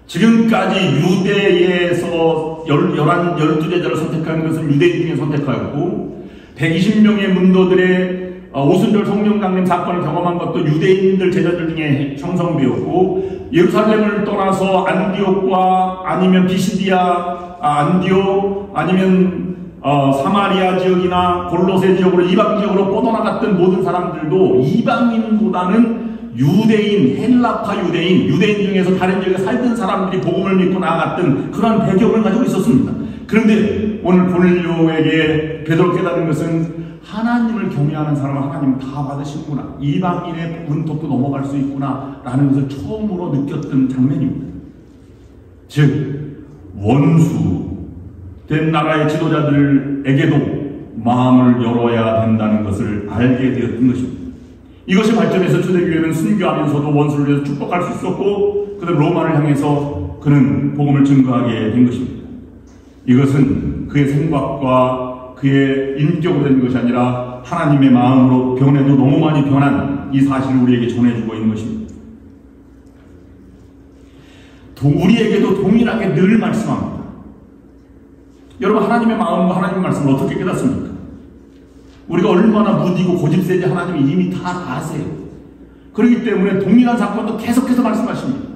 지금까지 유대에서 12제자를 선택한 것은 유대인 중에 선택하였고 120명의 문도들의 오순절 성령 강림 사건을 경험한 것도 유대인들 제자들 중에 형성되었고 예루살렘을 떠나서 안디옥과 아니면 비시디아, 안디옥 아니면 사마리아 지역이나 골로새 지역으로 이방 지역으로 뻗어나갔던 모든 사람들도 이방인보다는 유대인, 헬라파 유대인 중에서 다른 지역에 살던 사람들이 복음을 믿고 나아갔던 그런 배경을 가지고 있었습니다. 그런데 오늘 고넬료에게 베드로 깨달은 것은 하나님을 경외하는 사람은 하나님 다 받으시는구나. 이방인의 문턱도 넘어갈 수 있구나 라는 것을 처음으로 느꼈던 장면입니다. 즉 원수된 나라의 지도자들에게도 마음을 열어야 된다는 것을 알게 되었던 것입니다. 이것이 발전해서 초대교회는 순교하면서도 원수를 위해서 축복할 수 있었고 그다음 로마를 향해서 그는 복음을 증거하게 된 것입니다. 이것은 그의 생각과 그의 인격으로 된 것이 아니라 하나님의 마음으로 변해도 너무 많이 변한 이 사실을 우리에게 전해주고 있는 것입니다. 우리에게도 동일하게 늘 말씀합니다. 여러분 하나님의 마음과 하나님의 말씀을 어떻게 깨닫습니까? 우리가 얼마나 무디고 고집세지 하나님이 이미 다 아세요. 그렇기 때문에 동일한 사건도 계속해서 말씀하십니다.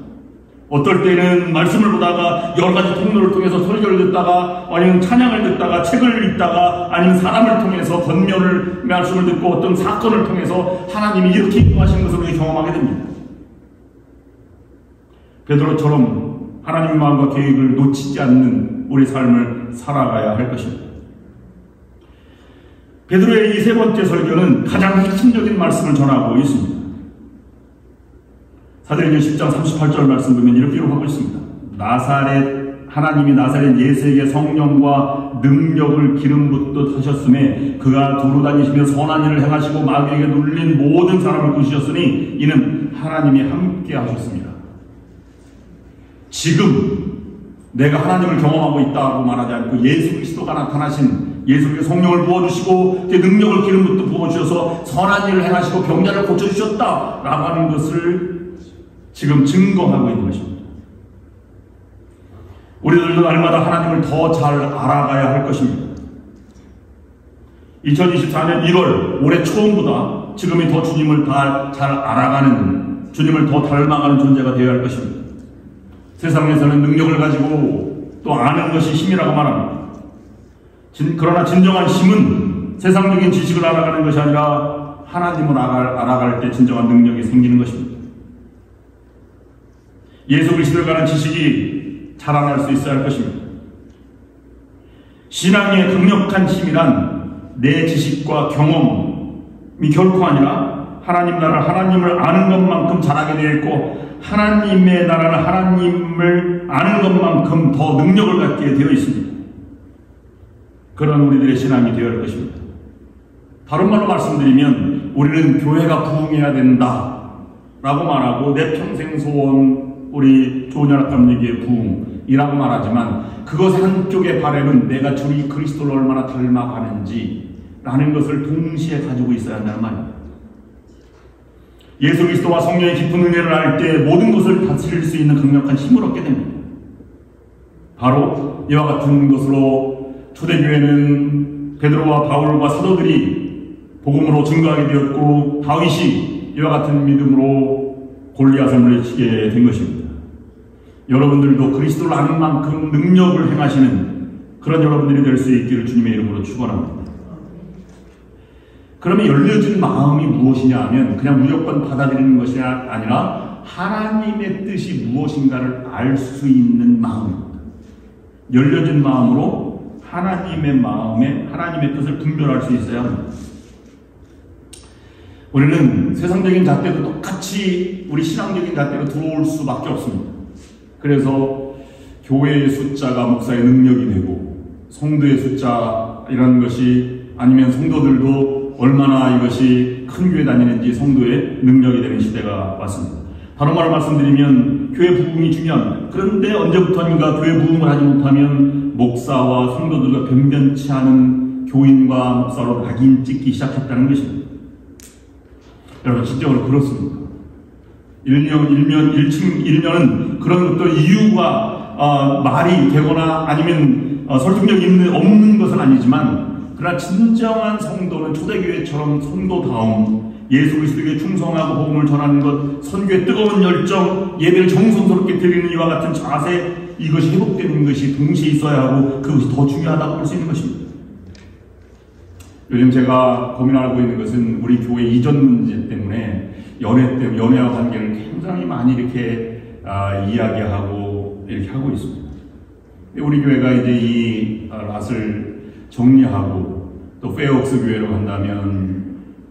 어떨 때는 말씀을 보다가 여러 가지 통로를 통해서 설교를 듣다가 아니면 찬양을 듣다가 책을 읽다가 아니면 사람을 통해서 권면을 말씀을 듣고 어떤 사건을 통해서 하나님이 이렇게 인도하시는 것을 우리가 경험하게 됩니다. 베드로처럼 하나님의 마음과 계획을 놓치지 않는 우리 삶을 살아가야 할 것입니다. 베드로의 이 세 번째 설교는 가장 핵심적인 말씀을 전하고 있습니다. 사도행전 10장 38절 말씀 보면 이렇게 기록하고 있습니다. 하나님이 나사렛 예수에게 성령과 능력을 기름 붓듯 하셨음에 그가 두루 다니시며 선한 일을 행하시고 마귀에게 눌린 모든 사람을 구시셨으니 이는 하나님이 함께 하셨습니다. 지금 내가 하나님을 경험하고 있다고 말하지 않고 예수 그리스도가 나타나신 예수님께 성령을 부어주시고 능력을 기름 붓듯 부어주셔서 선한 일을 행하시고 병자를 고쳐주셨다라고 하는 것을 지금 증거하고 있는 것입니다. 우리들도 날마다 하나님을 더 잘 알아가야 할 것입니다. 2024년 1월 올해 처음보다 지금이 더 주님을 더 잘 알아가는 주님을 더 닮아가는 존재가 되어야 할 것입니다. 세상에서는 능력을 가지고 또 아는 것이 힘이라고 말합니다. 그러나 진정한 힘은 세상적인 지식을 알아가는 것이 아니라 하나님을 알아갈 때 진정한 능력이 생기는 것입니다. 예수 그리스도에 관한 지식이 자라날 수 있어야 할 것입니다. 신앙의 강력한 힘이란 내 지식과 경험이 결코 아니라 하나님 나라, 하나님을 아는 것만큼 잘하게 되어 있고, 하나님의 나라는 하나님을 아는 것만큼 더 능력을 갖게 되어 있습니다. 그런 우리들의 신앙이 되어야 할 것입니다. 다른 말로 말씀드리면 우리는 교회가 부흥해야 된다 라고 말하고, 내 평생 소원 우리 조은열 감독의 부흥이라고 말하지만, 그것의 한쪽의 바람은 내가 주리 그리스도를 얼마나 닮아가는지 라는 것을 동시에 가지고 있어야 한다는 말입니다. 예수 그리스도와 성령의 깊은 은혜를 알 때 모든 것을 다스릴 수 있는 강력한 힘을 얻게 됩니다. 바로 이와 같은 것으로 초대교회는 베드로와 바울과 사도들이 복음으로 증거하게 되었고, 다윗이 이와 같은 믿음으로 골리앗을 물리치게 된 것입니다. 여러분들도 그리스도를 아는 만큼 능력을 행하시는 그런 여러분들이 될 수 있기를 주님의 이름으로 축원합니다. 그러면 열려진 마음이 무엇이냐 하면 그냥 무조건 받아들이는 것이 아니라 하나님의 뜻이 무엇인가를 알 수 있는 마음입니다. 열려진 마음으로 하나님의 마음에 하나님의 뜻을 분별할 수 있어야 합니다. 우리는 세상적인 잣대도 똑같이 우리 신앙적인 잣대로 들어올 수밖에 없습니다. 그래서 교회의 숫자가 목사의 능력이 되고, 성도의 숫자 이런 것이 아니면 성도들도 얼마나 이것이 큰 교회 다니는지 성도의 능력이 되는 시대가 왔습니다. 다른 말로 말씀드리면 교회 부흥이 중요합니다. 그런데 언제부터인가 교회 부흥을 하지 못하면 목사와 성도들과 변변치 않은 교인과 목사로 낙인 찍기 시작했다는 것입니다. 여러분, 진짜로 그렇습니다. 일면은 그런 어떤 이유가 말이 되거나 아니면 설득력이 없는 것은 아니지만, 그러나 진정한 성도는 초대교회처럼 성도다움, 예수 그리스도에게 충성하고 복음을 전하는 것, 선교의 뜨거운 열정, 예배를 정성스럽게 드리는 이와 같은 자세, 이것이 회복되는 것이 동시에 있어야 하고 그것이 더 중요하다고 볼 수 있는 것입니다. 요즘 제가 고민하고 있는 것은 우리 교회 이전 문제 때문에 연애와 관계를 굉장히 많이 이렇게 이야기하고 이렇게 하고 있습니다. 우리 교회가 이제 이 랏을 정리하고 또 페어웍스 교회로 간다면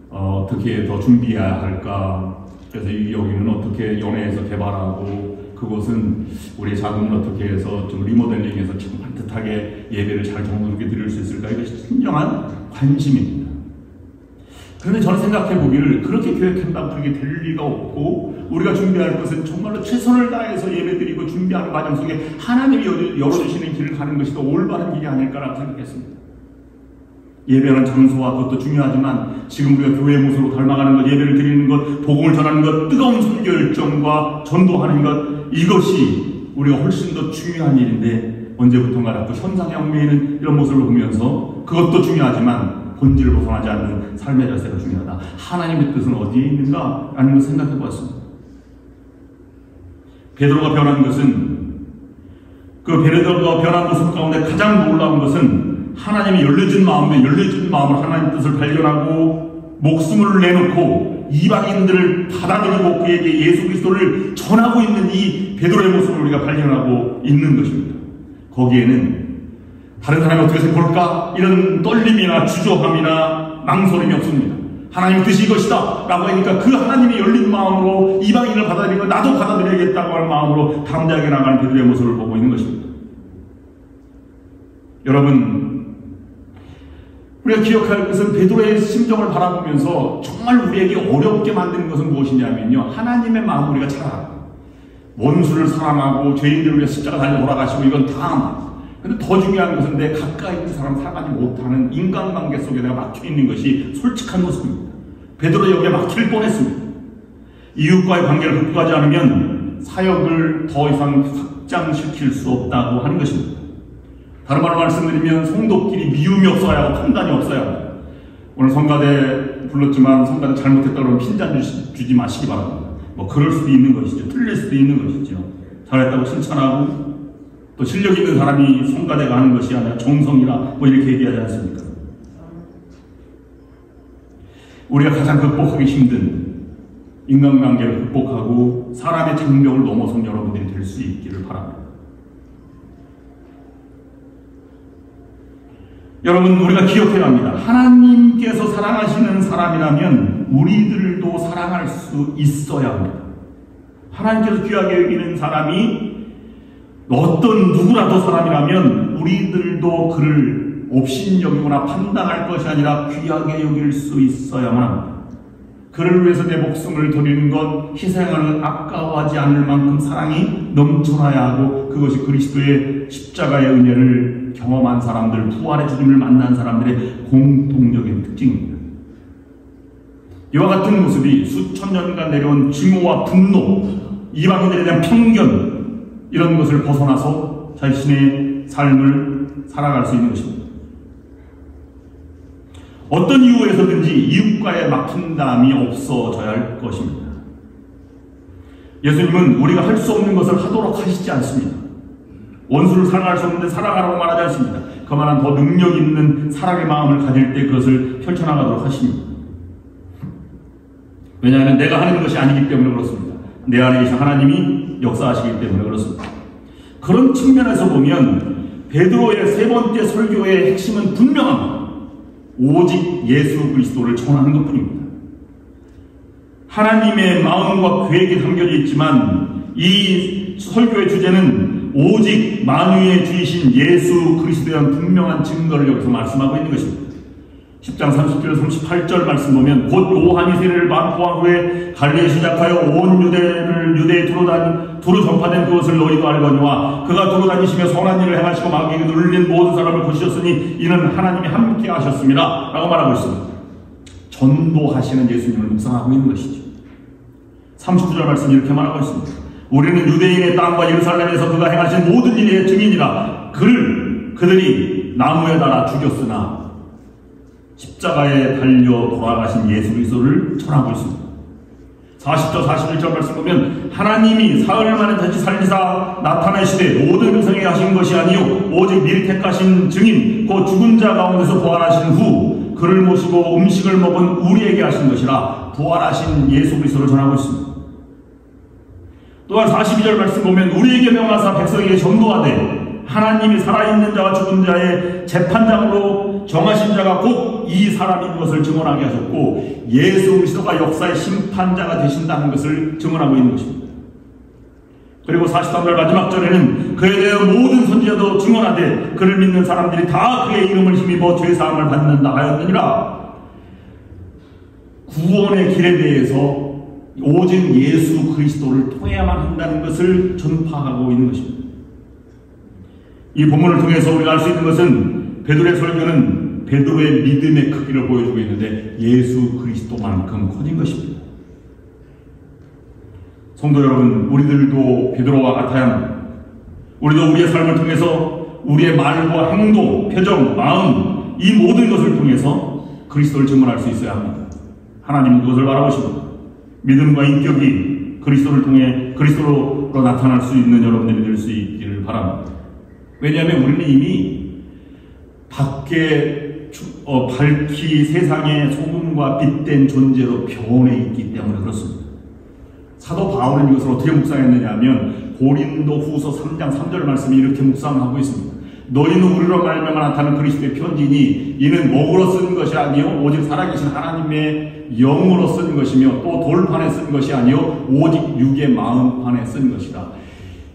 어떻게 더 준비해야 할까? 그래서 여기는 어떻게 연애해서 개발하고, 그곳은 우리 자금을 어떻게 해서 좀 리모델링해서 좀 반듯하게 예배를 잘 정성스럽게 드릴 수 있을까? 이것이 진정한 관심입니다. 그런데 저는 생각해 보기를 그렇게 계획한다고 그렇게 될 리가 없고, 우리가 준비할 것은 정말로 최선을 다해서 예배드리고 준비하는 과정 속에 하나님이 열어주시는 길을 가는 것이 더 올바른 길이 아닐까라고 생각했습니다. 예배하는 장소와 그것도 중요하지만, 지금 우리가 교회의 모습으로 닮아가는 것, 예배를 드리는 것, 복음을 전하는 것, 뜨거운 선교 열정과 전도하는 것, 이것이 우리가 훨씬 더 중요한 일인데, 언제부턴가 자꾸 현상향매이는 이런 모습을 보면서 그것도 중요하지만 본질을 벗어나지 않는 삶의 자세가 중요하다. 하나님의 뜻은 어디에 있는가? 라는 것을 생각해 보았습니다. 베드로가 변한 것은, 그 베드로가 변한 모습 가운데 가장 놀라운 것은 하나님이 열려진 마음으로 하나님의 뜻을 발견하고 목숨을 내놓고 이방인들을 받아들이고 그에게 예수 그리스도를 전하고 있는 이 베드로의 모습을 우리가 발견하고 있는 것입니다. 거기에는 다른 사람이 어떻게 볼까? 이런 떨림이나 주저함이나 망설임이 없습니다. 하나님 뜻이 이것이다 라고 하니까 그 하나님이 열린 마음으로 이방인을 받아들이고 나도 받아들여야겠다고 하는 마음으로 담대하게 나가는 베드로의 모습을 보고 있는 것입니다. 여러분, 우리가 기억할 것은 베드로의 심정을 바라보면서 정말 우리에게 어렵게 만드는 것은 무엇이냐면요, 하나님의 마음을 우리가 잘 알아요. 원수를 사랑하고 죄인들을 위해 십자가 달려 돌아가시고 이건 다. 근데 더 중요한 것은 내 가까이 있는 사람 사랑하지 못하는 인간관계 속에 내가 막혀있는 것이 솔직한 모습입니다. 베드로 여기에 막힐 뻔했습니다. 이웃과의 관계를 극복하지 않으면 사역을 더 이상 확장시킬 수 없다고 하는 것입니다. 다른 말로 말씀드리면 성도끼리 미움이 없어야 하고 판단이 없어야 합니다. 오늘 성가대 불렀지만 성가대 잘못했다 그러면 핀잔 주지 마시기 바랍니다. 뭐 그럴 수도 있는 것이죠. 틀릴 수도 있는 것이죠. 잘했다고 칭찬하고 또 실력 있는 사람이 성가대가 하는 것이 아니라 정성이라 뭐 이렇게 얘기하지 않습니까? 우리가 가장 극복하기 힘든 인간관계를 극복하고 사람의 장벽을 넘어선 여러분들이 될 수 있기를 바랍니다. 여러분, 우리가 기억해야 합니다. 하나님께서 사랑하시는 사람이라면 우리들도 사랑할 수 있어야 합니다. 하나님께서 귀하게 여기는 사람이 어떤 누구라도 사람이라면 우리들도 그를 업신여기거나 판단할 것이 아니라 귀하게 여길 수 있어야만 합니다. 그를 위해서 내 목숨을 드리는 것, 희생을 아까워하지 않을 만큼 사랑이 넘쳐나야 하고, 그것이 그리스도의 십자가의 은혜를 경험한 사람들, 부활의 주님을 만난 사람들의 공통적인 특징입니다. 이와 같은 모습이 수천 년간 내려온 증오와 분노, 이방인들에 대한 편견, 이런 것을 벗어나서 자신의 삶을 살아갈 수 있는 것입니다. 어떤 이유에서든지 이웃과의 막힌담이 없어져야 할 것입니다. 예수님은 우리가 할 수 없는 것을 하도록 하시지 않습니다. 원수를 사랑할 수 없는데 사랑하라고 말하지 않습니다. 그만한 더 능력 있는 사랑의 마음을 가질 때 그것을 펼쳐나가도록 하십니다. 왜냐하면 내가 하는 것이 아니기 때문에 그렇습니다. 내 안에 계신 하나님이 역사하시기 때문에 그렇습니다. 그런 측면에서 보면 베드로의 세 번째 설교의 핵심은 분명합니다. 오직 예수 그리스도를 전하는 것뿐입니다. 하나님의 마음과 계획이 담겨져 있지만 이 설교의 주제는 오직 만유의 주이신 예수 그리스도에 대한 분명한 증거를 여기서 말씀하고 있는 것입니다. 10장 30절 38절 말씀 보면 곧 요한이 세례를 반포한 후에 갈릴리에 시작하여 온 유대에 두루 전파된 그것을 너희도 알거니와 그가 두루 다니시며 선한 일을 행하시고 마귀에게 눌린 모든 사람을 고치셨으니 이는 하나님이 함께 하셨습니다 라고 말하고 있습니다. 전도하시는 예수님을 묵상하고 있는 것이죠. 39절 말씀 이렇게 말하고 있습니다. 우리는 유대인의 땅과 예루살렘에서 그가 행하신 모든 일의 증인이라. 그들이 나무에 달아 죽였으나 십자가에 달려 돌아가신 예수 그리스도를 전하고 있습니다. 40절 41절 말씀 보면 하나님이 사흘 만에 다시 살리사 나타내시되 모든 백성에게 하신 것이 아니요 오직 미리 택하신 증인 곧 죽은 자 가운데서 부활하신 후 그를 모시고 음식을 먹은 우리에게 하신 것이라. 부활하신 예수 그리스도를 전하고 있습니다. 또한 42절 말씀 보면 우리에게 명하사 백성에게 전도하되 하나님이 살아있는 자와 죽은 자의 재판장으로 정하신 자가 곧 이 사람인 것을 증언하게 하셨고 예수 그리스도가 역사의 심판자가 되신다는 것을 증언하고 있는 것입니다. 그리고 43절 마지막 절에는 그에 대해 모든 선지자도 증언하되 그를 믿는 사람들이 다 그의 이름을 힘입어 죄사함을 받는다 하였느니라. 구원의 길에 대해서 오직 예수 그리스도를 통해야만 한다는 것을 전파하고 있는 것입니다. 이 본문을 통해서 우리가 알 수 있는 것은 베드로의 설교는 베드로의 믿음의 크기를 보여주고 있는데 예수 그리스도만큼 커진 것입니다. 성도 여러분, 우리들도 베드로와 같아야 합니다. 우리도 우리의 삶을 통해서 우리의 말과 행동, 표정, 마음 이 모든 것을 통해서 그리스도를 증언할 수 있어야 합니다. 하나님은 그것을 바라보십니다. 믿음과 인격이 그리스도를 통해 그리스도로 나타날 수 있는 여러분들이 될 수 있기를 바랍니다. 왜냐하면 우리는 이미 밖에 밝히 세상의 소금과 빛된 존재로 변해 있기 때문에 그렇습니다. 사도 바울은 이것을 어떻게 묵상했느냐 하면 고린도 후서 3장 3절 말씀이 이렇게 묵상하고 있습니다. 너희는 우리로 말미암아 나타나는 그리스도의 편지니 이는 먹으로 쓴 것이 아니요 오직 살아계신 하나님의 영으로 쓴 것이며 또 돌판에 쓴 것이 아니요 오직 육의 마음판에 쓴 것이다.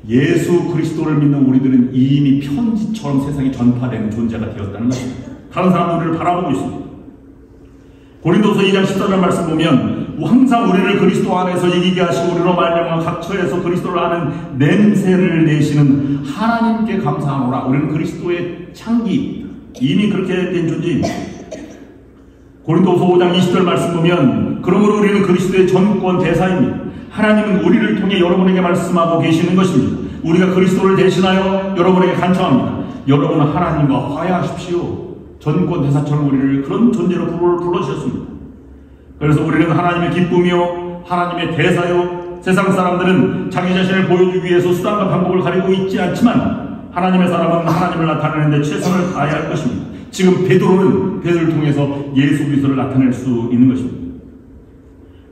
예수 그리스도를 믿는 우리들은 이미 편지처럼 세상에 전파되는 존재가 되었다는 것입니다. 다른 사람은 우리를 바라보고 있습니다. 고린도서 2장 14절 말씀 보면 항상 우리를 그리스도 안에서 이기게 하시고 우리로 말미암아 각 처에서 그리스도를 아는 냄새를 내시는 하나님께 감사하노라. 우리는 그리스도의 창기입니다. 이미 그렇게 된 존재입니다. 고린도서 5장 20절 말씀 보면 그러므로 우리는 그리스도의 전권 대사입니다. 하나님은 우리를 통해 여러분에게 말씀하고 계시는 것입니다. 우리가 그리스도를 대신하여 여러분에게 간청합니다. 여러분은 하나님과 화해하십시오. 전권 대사처럼 우리를 그런 존재로 불러주셨습니다. 그래서 우리는 하나님의 기쁨이요 하나님의 대사요. 세상 사람들은 자기 자신을 보여주기 위해서 수단과 방법을 가리고 있지 않지만 하나님의 사람은 하나님을 나타내는 데 최선을 다해야 할 것입니다. 지금 베드로는 베드로를 통해서 예수 그리스도를 나타낼 수 있는 것입니다.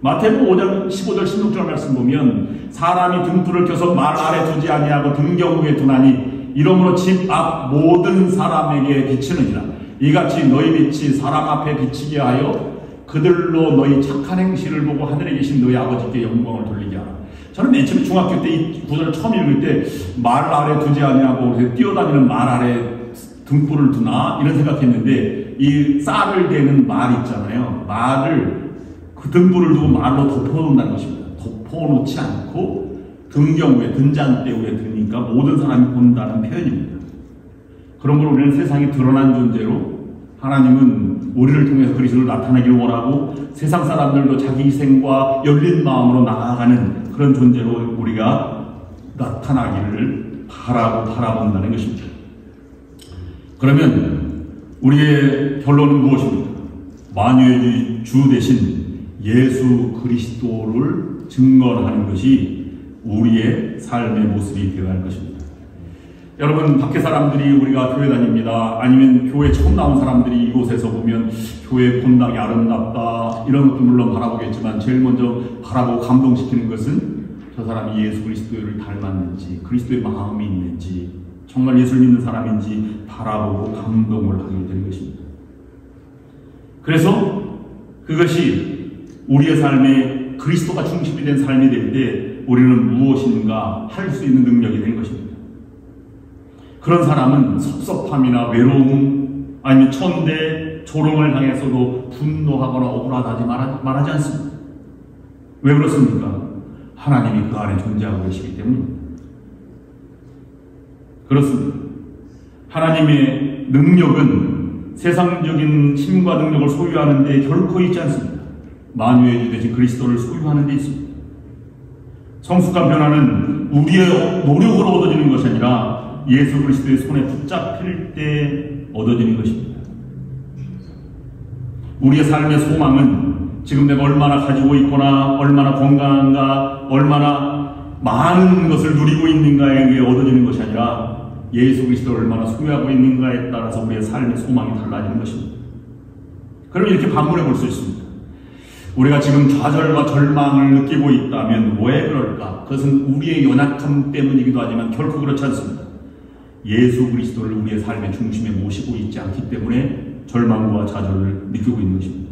마태복음 5장 15절 16절 말씀 보면 사람이 등불을 켜서 말 아래 두지 아니하고 등경 위에 두나니 이러므로 집 앞 모든 사람에게 비치느니라. 이같이 너희 빛이 사람 앞에 비치게 하여 그들로 너희 착한 행실을 보고 하늘에 계신 너희 아버지께 영광을 돌리게 하라. 저는 맨 처음에 중학교 때 이 구절을 처음 읽을 때 말 아래 두지 아니하고 뛰어다니는 말 아래 등불을 두나 이런 생각했는데 이 쌀을 대는 말 있잖아요. 말을 그 등불을 두고 말로 덮어놓는다는 것입니다. 덮어놓지 않고 등경 위에 등잔대 위에 드니까 모든 사람이 본다는 표현입니다. 그러므로 우리는 세상에 드러난 존재로 하나님은 우리를 통해서 그리스도를 나타내기를 원하고 세상 사람들도 자기 희생과 열린 마음으로 나아가는 그런 존재로 우리가 나타나기를 바라고 바라본다는 것입니다. 그러면 우리의 결론은 무엇입니까? 만유의 주 대신 예수 그리스도를 증거하는 것이 우리의 삶의 모습이 되어야 할 것입니다. 여러분, 밖에 사람들이 우리가 교회 다닙니다. 아니면 교회 처음 나온 사람들이 이곳에서 보면 교회 본당이 아름답다 이런 것도 물론 바라보겠지만 제일 먼저 바라보고 감동시키는 것은 저 사람이 예수 그리스도를 닮았는지 그리스도의 마음이 있는지 정말 예수를 믿는 사람인지 바라보고 감동을 하게 되는 것입니다. 그래서 그것이 우리의 삶에 그리스도가 중심이 된 삶이 될 때 우리는 무엇인가 할 수 있는 능력이 된 것입니다. 그런 사람은 섭섭함이나 외로움 아니면 천대, 조롱을 당해서도 분노하거나 억울하다지 말하지 않습니다. 왜 그렇습니까? 하나님이 그 안에 존재하고 계시기 때문입니다. 그렇습니다. 하나님의 능력은 세상적인 힘과 능력을 소유하는 데 결코 있지 않습니다. 만유의 주 대신 그리스도를 소유하는 데 있습니다. 성숙한 변화는 우리의 노력으로 얻어지는 것이 아니라 예수 그리스도의 손에 붙잡힐 때 얻어지는 것입니다. 우리의 삶의 소망은 지금 내가 얼마나 가지고 있거나 얼마나 건강한가 얼마나 많은 것을 누리고 있는가에 의해 얻어지는 것이 아니라 예수 그리스도를 얼마나 소유하고 있는가에 따라서 우리의 삶의 소망이 달라지는 것입니다. 그럼 이렇게 반문해 볼 수 있습니다. 우리가 지금 좌절과 절망을 느끼고 있다면 왜 그럴까? 그것은 우리의 연약함 때문이기도 하지만 결코 그렇지 않습니다. 예수 그리스도를 우리의 삶의 중심에 모시고 있지 않기 때문에 절망과 좌절을 느끼고 있는 것입니다.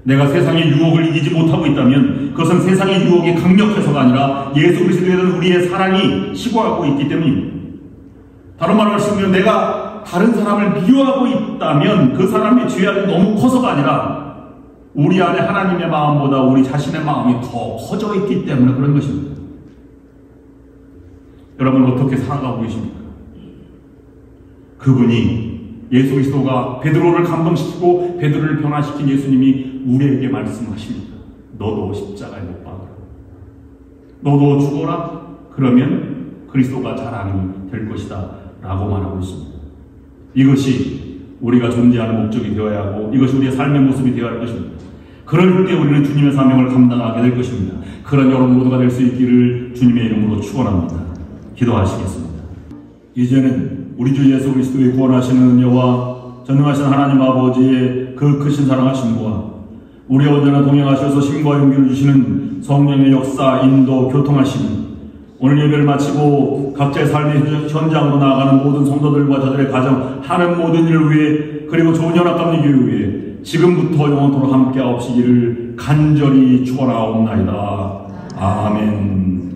내가 세상의 유혹을 이기지 못하고 있다면 그것은 세상의 유혹이 강력해서가 아니라 예수 그리스도에 대한 우리의 사랑이 식어가고 있기 때문입니다. 다른 말로 쓰면 내가 다른 사람을 미워하고 있다면 그 사람의 죄악이 너무 커서가 아니라 우리 안에 하나님의 마음보다 우리 자신의 마음이 더 커져 있기 때문에 그런 것입니다. 여러분 어떻게 살아가고 계십니까? 그분이 예수 그리스도가 베드로를 감동시키고 베드로를 변화시킨 예수님이 우리에게 말씀하십니다. 너도 십자가에 못 박아라. 너도 죽어라. 그러면 그리스도가 자랑이 될 것이다 라고 말하고 있습니다. 이것이 우리가 존재하는 목적이 되어야 하고 이것이 우리의 삶의 모습이 되어야 할 것입니다. 그럴 때 우리는 주님의 사명을 감당하게 될 것입니다. 그런 여러분 모두가 될 수 있기를 주님의 이름으로 축원합니다. 기도하시겠습니다. 이제는 우리 주 예수 그리스도의 구원하시는 은혜와 전능하신 하나님 아버지의 그 크신 사랑하심과 우리 언제나 동행하셔서 힘과 용기를 주시는 성령의 역사, 인도, 교통하심이 오늘 예배를 마치고 각자의 삶의 현장으로 나아가는 모든 성도들과 저들의 가정 하는 모든 일을 위해 그리고 좋은 연합 감리교회 위해 지금부터 영원토록 함께 하옵시기를 간절히 축원하옵나이다. 아멘.